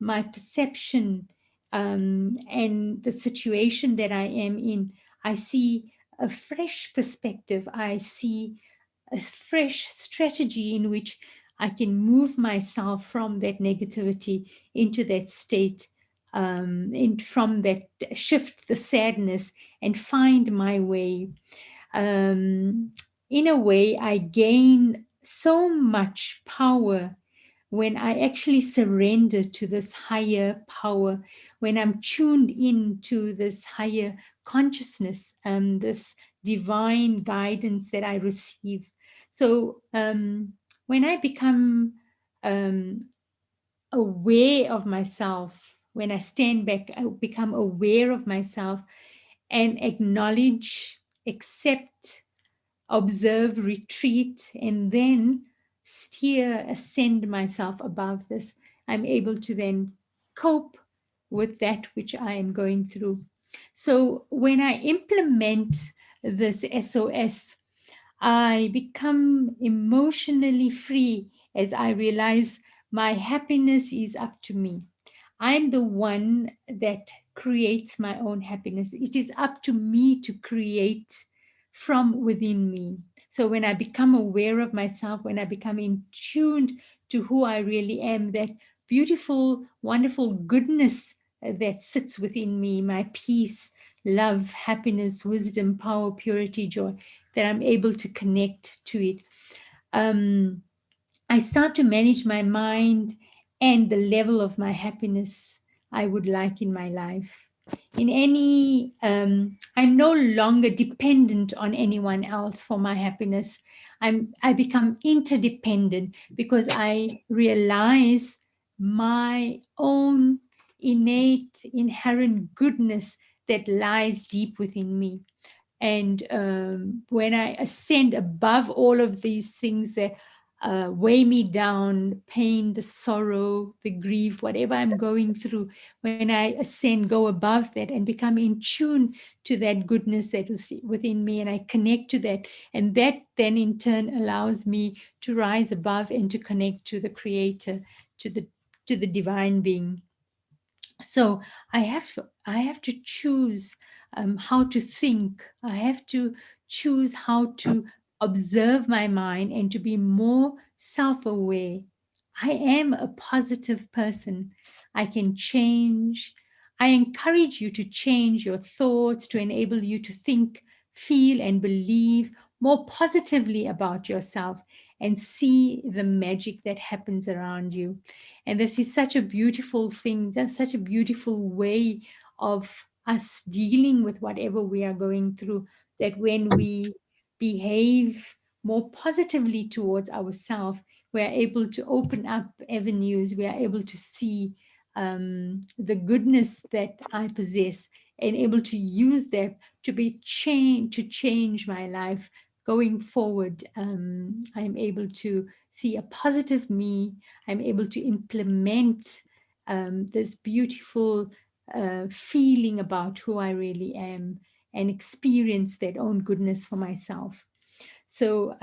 my perception and the situation that I am in, I see a fresh perspective. I see a fresh strategy in which I can move myself from that negativity into that state, and from that shift the sadness and find my way. In a way, I gain so much power when I actually surrender to this higher power, when I'm tuned in to this higher consciousness, this divine guidance that I receive. So when I become aware of myself, when I stand back, I become aware of myself and acknowledge, accept, observe, retreat, and then ascend myself above this. I'm able to then cope with that which I am going through. So when I implement this SOS, I become emotionally free as I realize my happiness is up to me. I'm the one that creates my own happiness. It is up to me to create from within me. So when I become aware of myself, when I become in tuned to who I really am, that beautiful, wonderful goodness that sits within me, my peace, love, happiness, wisdom, power, purity, joy, that I'm able to connect to it. I start to manage my mind and the level of my happiness I would like in my life. In any, I'm no longer dependent on anyone else for my happiness. I become interdependent because I realize my own innate, inherent goodness that lies deep within me. And when I ascend above all of these things that weigh me down, pain, the sorrow, the grief, whatever I'm going through, when I ascend, go above that and become in tune to that goodness that is within me, and I connect to that, and that then in turn allows me to rise above and to connect to the Creator, to the divine being. So I have to choose how to think. I have to choose how to observe my mind and to be more self-aware. I am a positive person. I can change. I encourage you to change your thoughts to enable you to think, feel, and believe more positively about yourself and see the magic that happens around you. And this is such a beautiful thing, just such a beautiful way of us dealing with whatever we are going through, that when we behave more positively towards ourselves, we are able to open up avenues, we are able to see the goodness that I possess and able to use that to change my life going forward. I'm able to see a positive me. I'm able to implement this beautiful feeling about who I really am and experience that own goodness for myself. So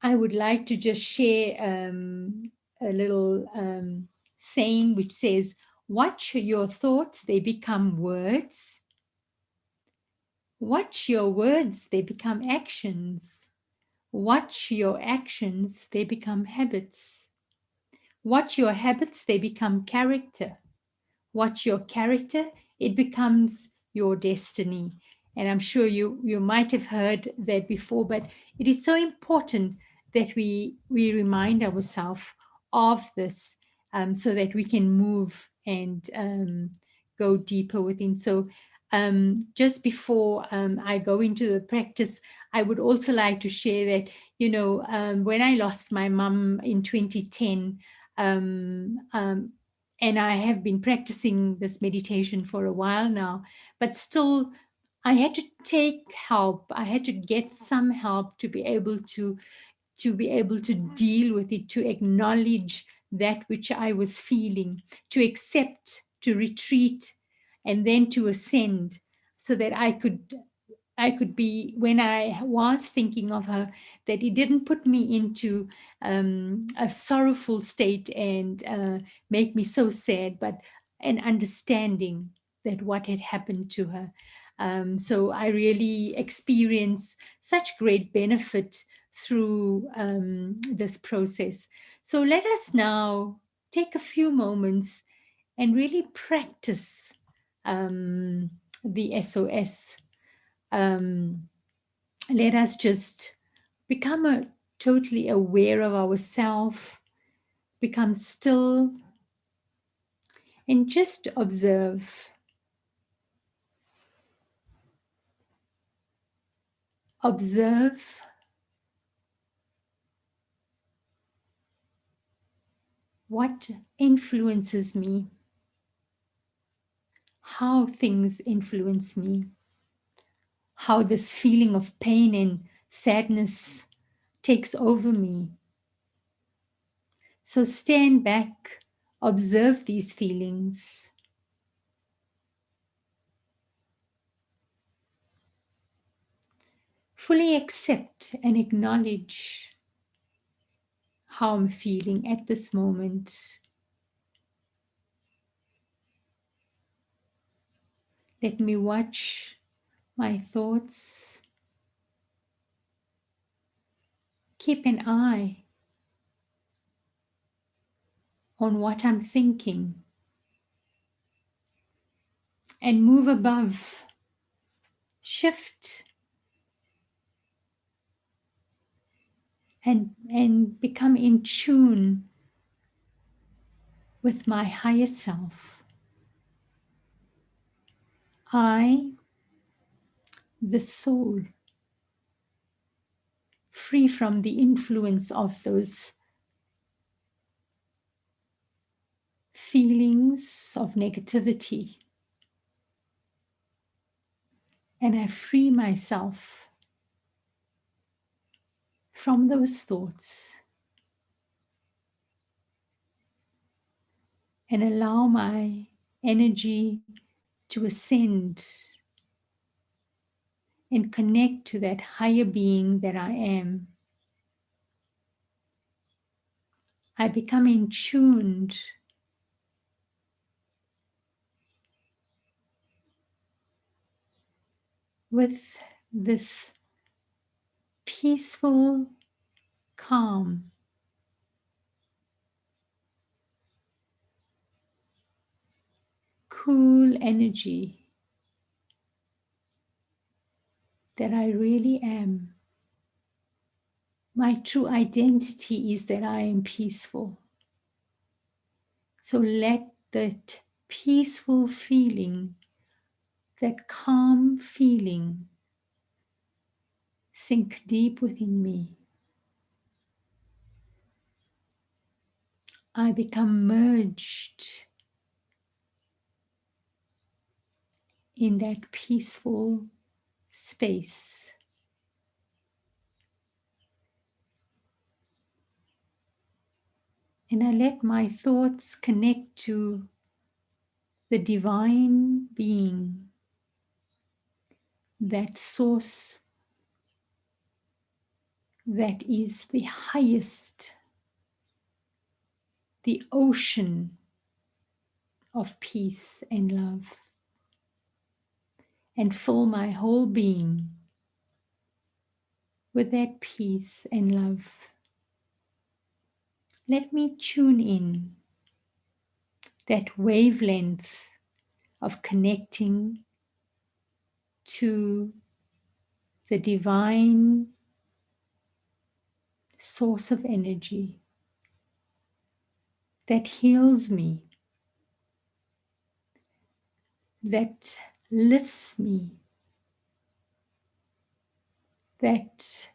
I would like to just share a little saying which says, watch your thoughts, they become words. Watch your words, they become actions. Watch your actions, they become habits. Watch your habits, they become character. Watch your character, it becomes your destiny. And I'm sure you might have heard that before, but it is so important that we remind ourselves of this so that we can move and go deeper within. So just before I go into the practice, I would also like to share that, when I lost my mum in 2010, and I have been practicing this meditation for a while now, but still I had to take help. I had to get some help to be able to deal with it, to acknowledge that which I was feeling, to accept, to retreat, and then to ascend, so that I could be, when I was thinking of her, that it didn't put me into a sorrowful state and make me so sad, but an understanding that what had happened to her. So I really experienced such great benefit through this process. So let us now take a few moments and really practice the SOS. Let us just become totally aware of ourselves, become still, and just observe. observe what influences me, how things influence me, how this feeling of pain and sadness takes over me. So stand back, observe these feelings. Fully accept and acknowledge how I'm feeling at this moment. Let me watch my thoughts. Keep an eye on what I'm thinking and move above, shift and become in tune with my higher self. I, the soul, free from the influence of those feelings of negativity. And I free myself from those thoughts and allow my energy to ascend and connect to that higher being that I am. I become in tuned with this peaceful, calm, cool energy that I really am. My true identity is that I am peaceful. So let that peaceful feeling, that calm feeling, sink deep within me. I become merged in that peaceful space. And I let my thoughts connect to the divine being, that source that is the highest, the ocean of peace and love, and fill my whole being with that peace and love. Let me tune in that wavelength of connecting to the divine source of energy that heals me, that lifts me, that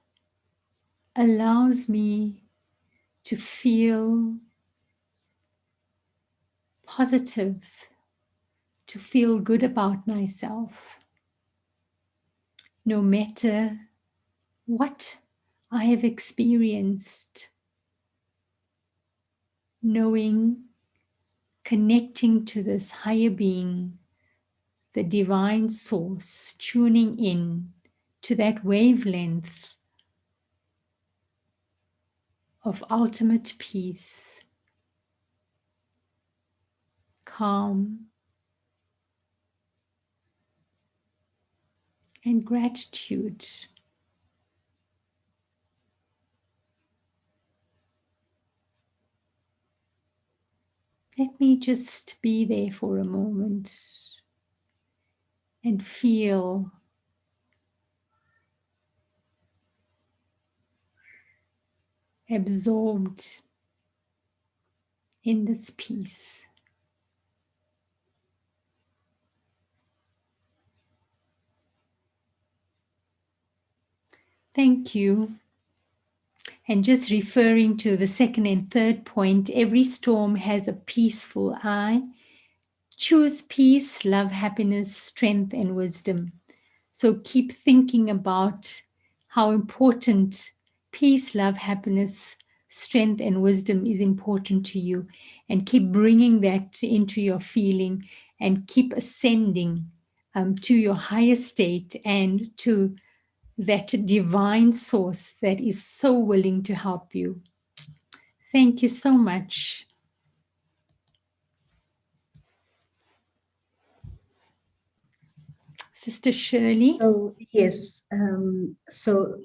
allows me to feel positive, to feel good about myself, no matter what I have experienced. Knowing, connecting to this higher being, the divine source, tuning in to that wavelength of ultimate peace, calm, and gratitude. Let me just be there for a moment and feel absorbed in this peace. Thank you. And just referring to the second and third point, every storm has a peaceful eye. Choose peace, love, happiness, strength, and wisdom. So keep thinking about how important peace, love, happiness, strength, and wisdom is important to you. And keep bringing that into your feeling and keep ascending to your higher state and to that divine source that is so willing to help you. Thank you so much. Sister Shirley. So yes, so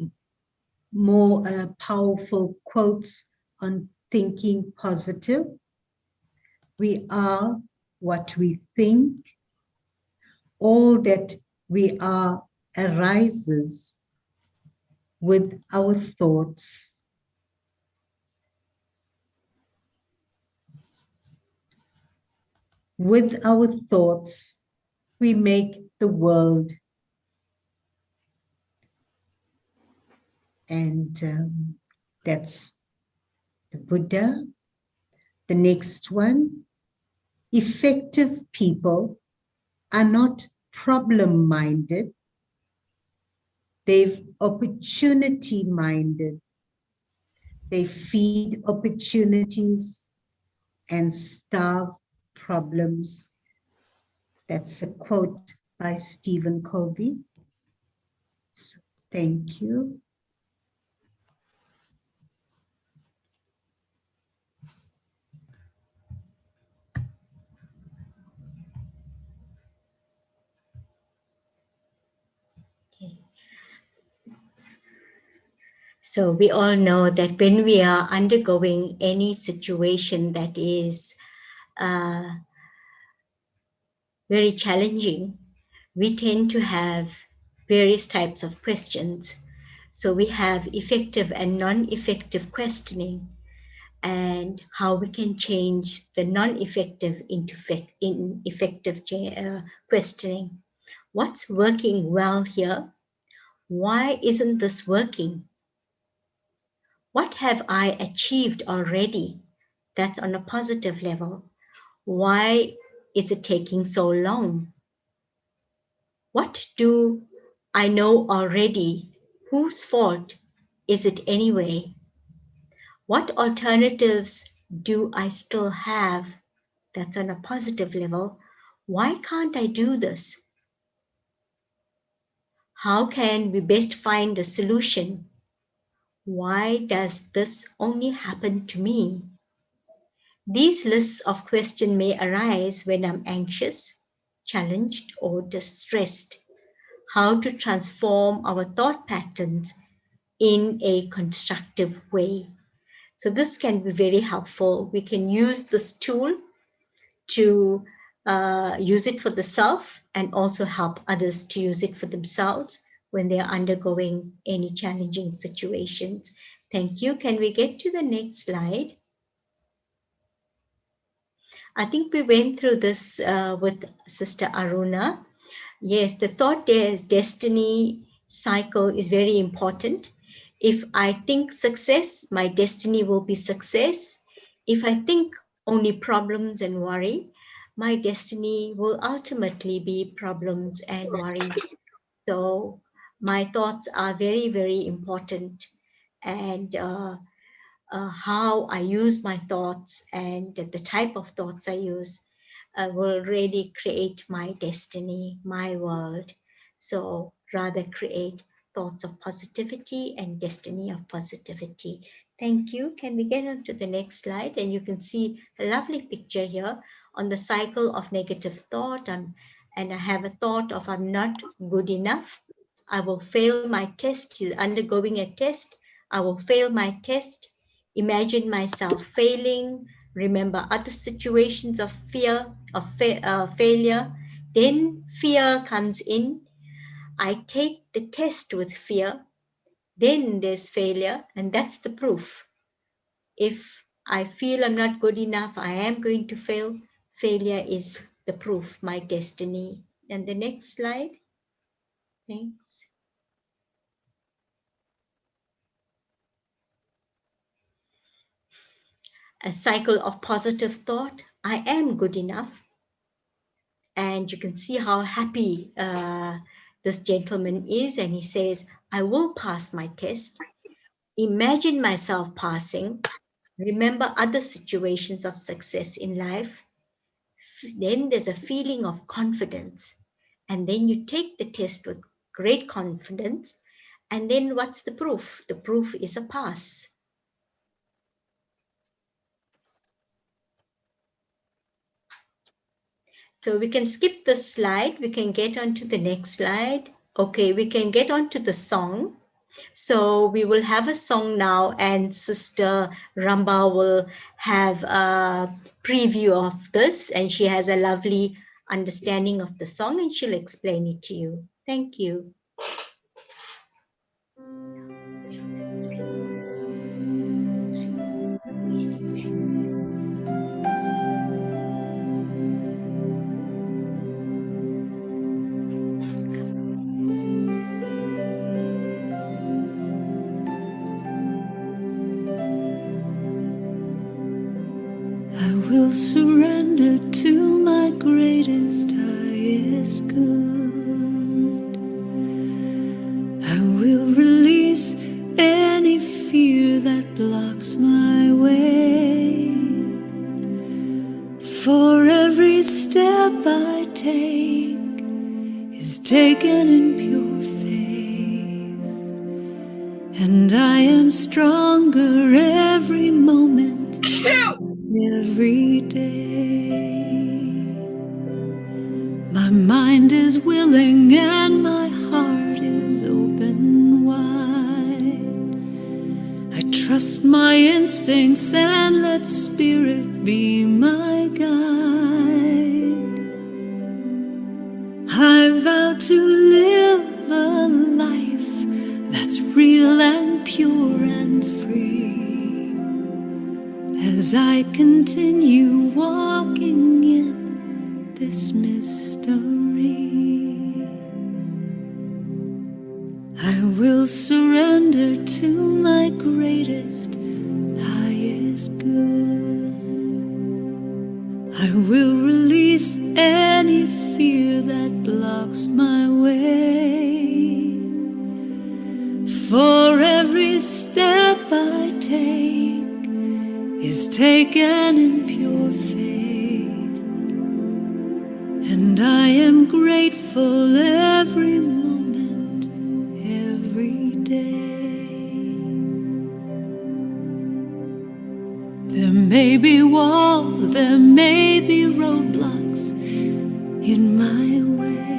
more powerful quotes on thinking positive. We are what we think. All that we are arises with our thoughts. With our thoughts, we make the world. And that's the Buddha. The next one, effective people are not problem-minded. They're opportunity-minded. They feed opportunities and starve problems. That's a quote by Stephen Covey. So, thank you. So we all know that when we are undergoing any situation that is very challenging, we tend to have various types of questions. So we have effective and non-effective questioning, and how we can change the non-effective into effective questioning. What's working well here? Why isn't this working? What have I achieved already that's on a positive level? Why is it taking so long? What do I know already? Whose fault is it anyway? What alternatives do I still have that's on a positive level? Why can't I do this? How can we best find a solution? Why does this only happen to me? These lists of questions may arise when I'm anxious, challenged, or distressed. How to transform our thought patterns in a constructive way. So this can be very helpful. We can use this tool to use it for the self and also help others to use it for themselves when they're undergoing any challenging situations. Thank you. Can we get to the next slide? I think we went through this with Sister Aruna. Yes, the thought destiny cycle is very important. If I think success, my destiny will be success. If I think only problems and worry, my destiny will ultimately be problems and worry. So my thoughts are very, very important. And how I use my thoughts and the type of thoughts I use will really create my destiny, my world. So rather create thoughts of positivity and destiny of positivity. Thank you. Can we get on to the next slide? And you can see a lovely picture here on the cycle of negative thought. And I have a thought of I'm not good enough. I will fail my test. Undergoing a test. I will fail my test. Imagine myself failing, remember other situations of fear, of failure. Then fear comes in. I take the test with fear. Then there's failure, and that's the proof. If I feel I'm not good enough, I am going to fail. Failure is the proof, my destiny. And the next slide. Thanks. a cycle of positive thought. I am good enough. And you can see how happy this gentleman is. And he says, I will pass my test. Imagine myself passing. Remember other situations of success in life. Then there's a feeling of confidence. And then you take the test with great confidence. And then what's the proof? The proof is a pass. So we can skip this slide. We can get on to the next slide. Okay, we can get on to the song. So we will have a song now, and Sister Ramba will have a preview of this, and she has a lovely understanding of the song, and she'll explain it to you. Thank you. I will surrender to my greatest, highest good. I will release any fear that blocks my way. For every step I take is taken in pure faith, and I am stronger every moment. Every day, my mind is willing and my heart is open wide. I trust my instincts and let Spirit be my guide. I vow to live a life that's real and pure and free. As I continue walking in this mystery, I will surrender to my greatest, highest good. I will release any fear that blocks my way. For every step I take is taken in pure faith, and I am grateful every moment, every day. There may be walls, there may be roadblocks in my way,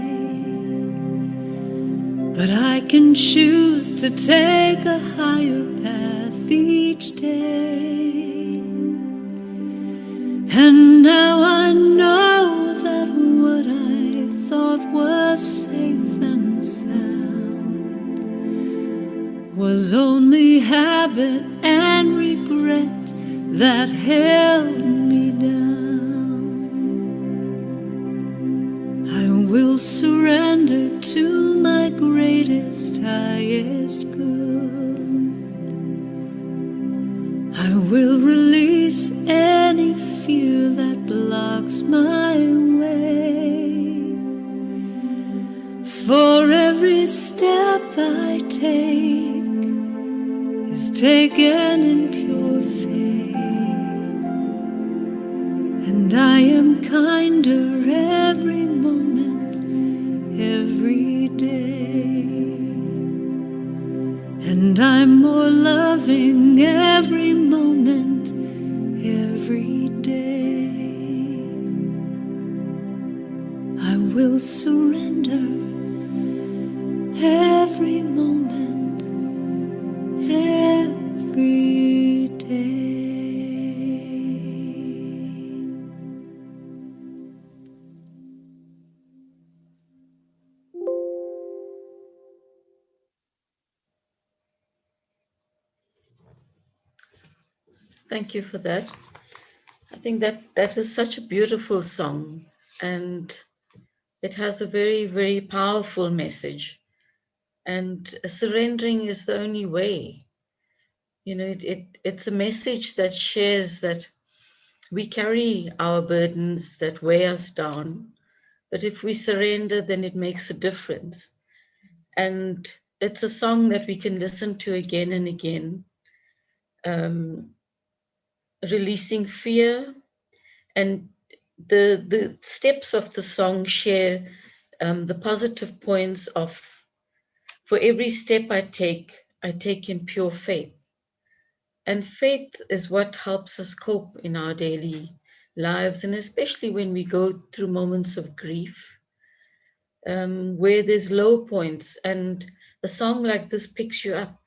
but I can choose to take a higher path each day. And now I know that what I thought was safe and sound was only habit and regret that held me down. I will surrender to my greatest, highest good. I will release any fear that blocks my way. For every step I take is taken in pure faith, and I am kinder every moment, every day, and I'm more loving every moment, every day. I will surrender every moment, every day. Thank you for that. I think that is such a beautiful song, and it has a very, very powerful message. And surrendering is the only way. You know, it's a message that shares that we carry our burdens that weigh us down, but if we surrender, then it makes a difference. And it's a song that we can listen to again and again, releasing fear. And the steps of the song share the positive points of, for every step I take in pure faith. And faith is what helps us cope in our daily lives, and especially when we go through moments of grief, where there's low points, and a song like this picks you up,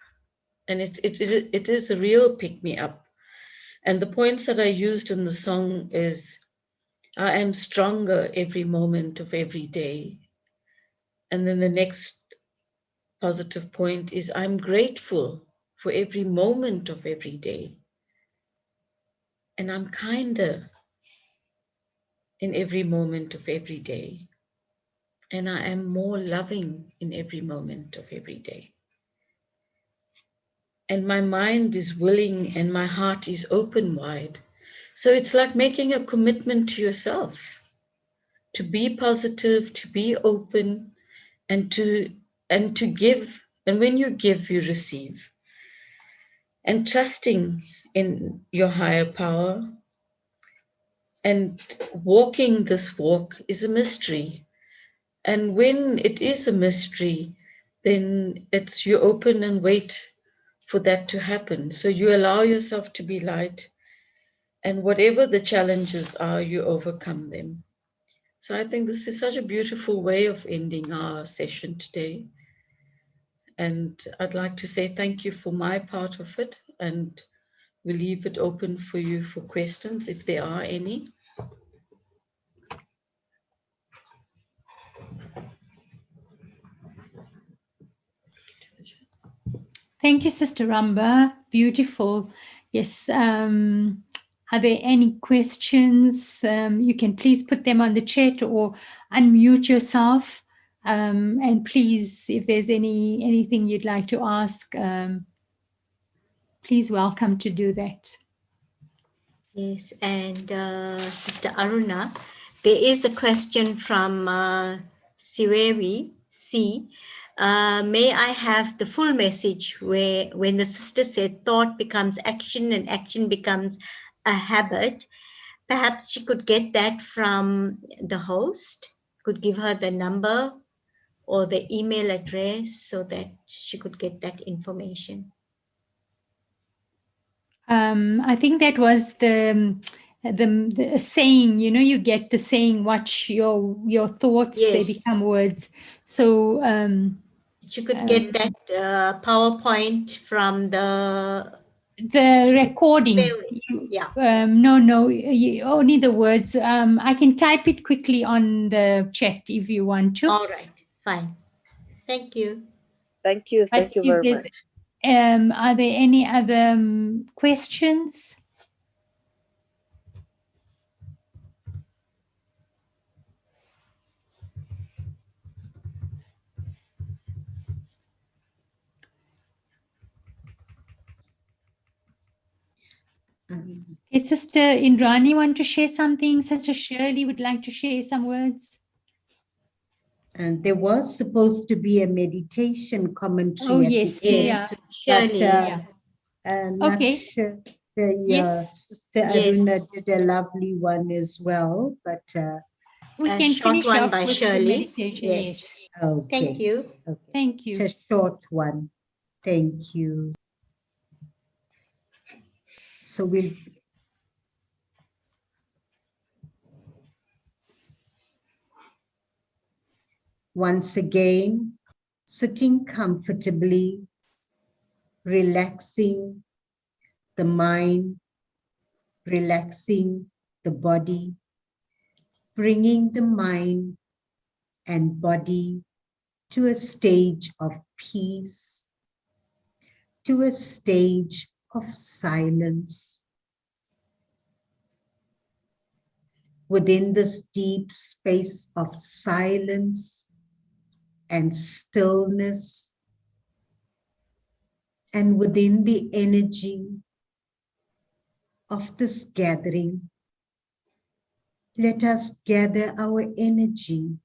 and it is a real pick me up. And the points that I used in the song is, I am stronger every moment of every day. And then the next positive point is, I'm grateful for every moment of every day. And I'm kinder in every moment of every day. And I am more loving in every moment of every day. And my mind is willing and my heart is open wide. So it's like making a commitment to yourself to be positive, to be open, and to give. And when you give, you receive. And trusting in your higher power. And walking this walk is a mystery. And when it is a mystery, then it's you open and wait for that to happen. So you allow yourself to be light, and whatever the challenges are, you overcome them. So I think this is such a beautiful way of ending our session today. And I'd like to say thank you for my part of it, and we leave it open for you for questions if there are any. Thank you, Sister Ramba. Beautiful. Yes. Are there any questions? You can please put them on the chat or unmute yourself. And please, if there's anything you'd like to ask, please welcome to do that. Yes, and Sister Aruna, there is a question from Siwewi C. May I have the full message where when the sister said thought becomes action and action becomes a habit? Perhaps she could get that from the host, could give her the number or the email address so that she could get that information. I think that was the saying, you know, you get the saying, watch your thoughts, Yes. they become words. So you could get that PowerPoint from the recording. Yeah. No, only the words. I can type it quickly on the chat if you want to. All right, fine. Thank you. Thank you. Thank you very much. Are there any other questions? Is Sister Indrani want to share something? Sister Shirley would like to share some words. And there was supposed to be a meditation commentary. Oh, at yes, the end, yeah. Shirley, not Okay. sure. Yes. Sister Yes. Aruna did a lovely one as well, but We a can short finish one off by with the Shirley. meditation. Yes. okay. Thank you. Okay. Thank you. It's a short one. Thank you. So we'll once again, sitting comfortably, relaxing the mind, relaxing the body, bringing the mind and body to a stage of peace, to a stage of silence. Within this deep space of silence and stillness, And within the energy of this gathering, let us gather our energy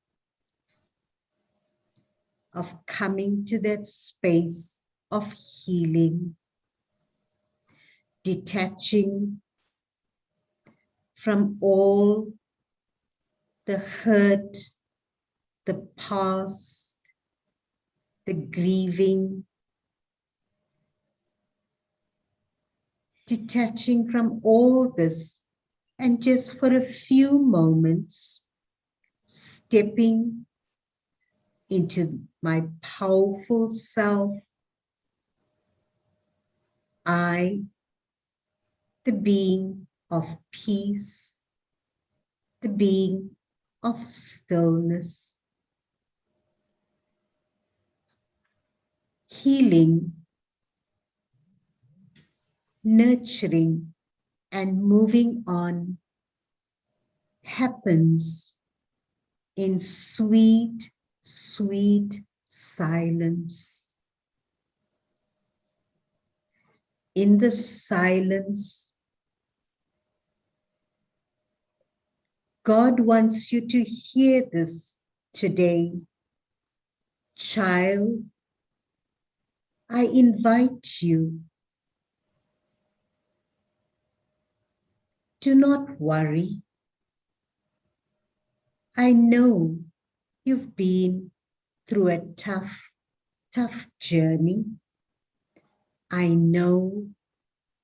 of coming to that space of healing, detaching from all the hurt, the past, the grieving, detaching from all this, and just for a few moments, stepping into my powerful self, I, the being of peace, the being of stillness, healing, nurturing, and moving on happens in sweet, sweet silence. In the silence, God wants you to hear this today. Child, I invite you. Do not worry. I know you've been through a tough journey. I know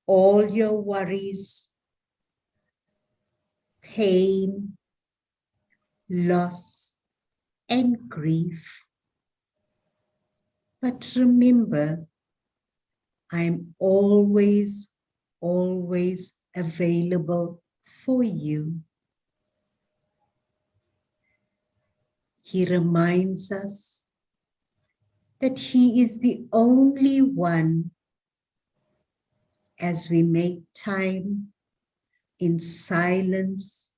all your worries, pain, loss, and grief. But remember, I'm always, always available for you. He reminds us that He is the only one, as we make time in silence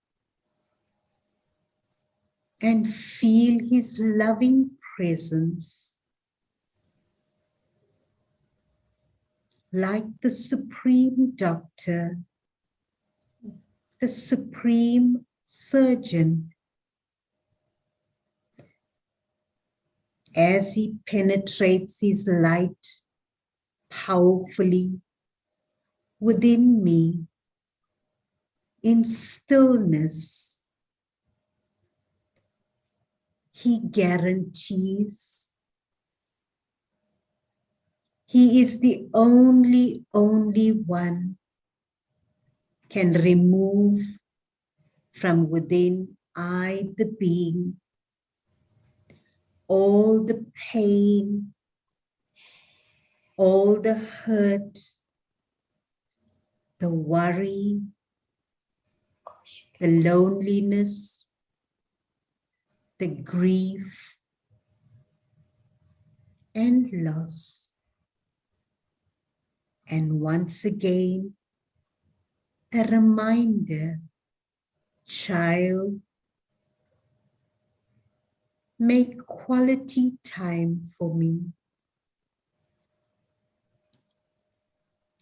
and feel His loving presence, like the supreme doctor, the supreme surgeon, as He penetrates His light powerfully within me in stillness. He guarantees He is the only one can remove from within I, the being, all the pain, all the hurt, the worry, the loneliness, the grief, and loss. And once again, a reminder, child, make quality time for me,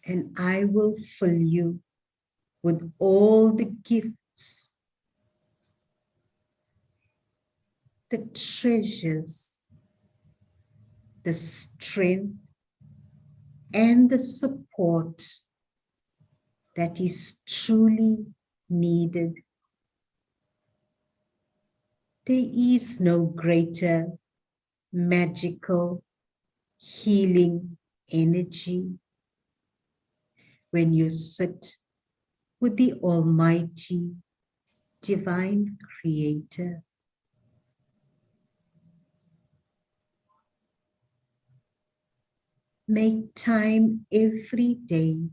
and I will fill you with all the gifts, the treasures, the strength, and the support that is truly needed. There is no greater magical healing energy when you sit with the Almighty Divine Creator. Make time every day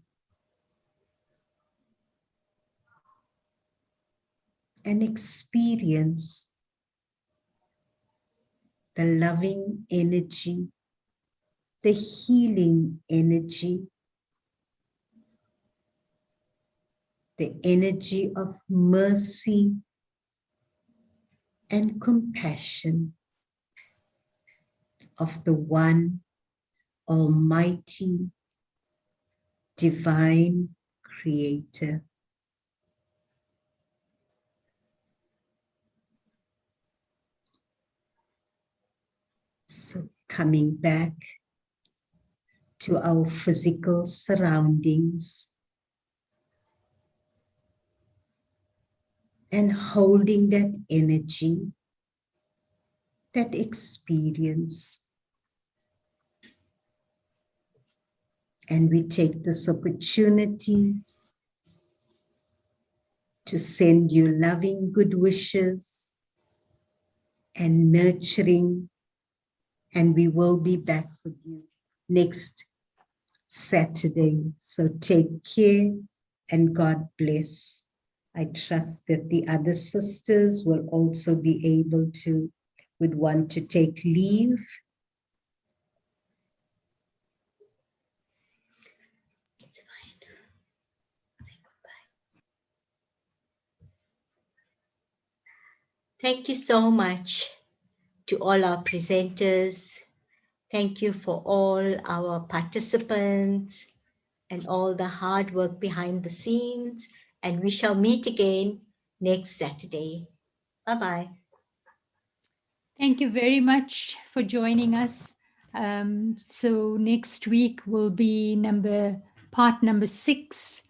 and experience the loving energy, the healing energy, the energy of mercy and compassion of the one Almighty divine creator. So coming back to our physical surroundings and holding that energy, that experience. And we take this opportunity to send you loving good wishes and nurturing, and we will be back with you next Saturday. So take care and God bless. I trust that the other sisters will also be able to, would want to take leave. It's fine. Say goodbye. Thank you so much to all our presenters. Thank you for all our participants and all the hard work behind the scenes. And we shall meet again next Saturday. Bye-bye. Thank you very much for joining us. So next week will be part number 6,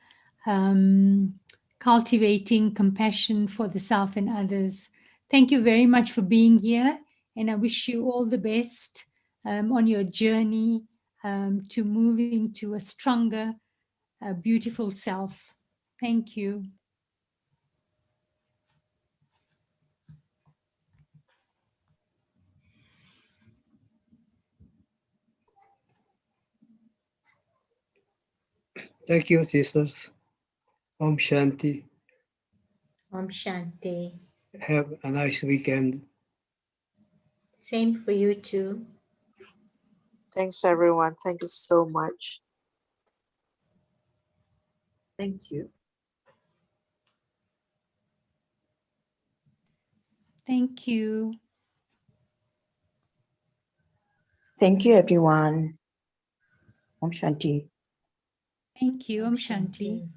cultivating compassion for the self and others. Thank you very much for being here, and I wish you all the best on your journey to moving to a stronger, beautiful self. Thank you. Thank you, sisters. Om Shanti. Om Shanti. Have a nice weekend. Same for you too. Thanks, everyone. Thank you so much. Thank you. Thank you. Thank you, everyone. Om Shanti. Thank you. Om Shanti.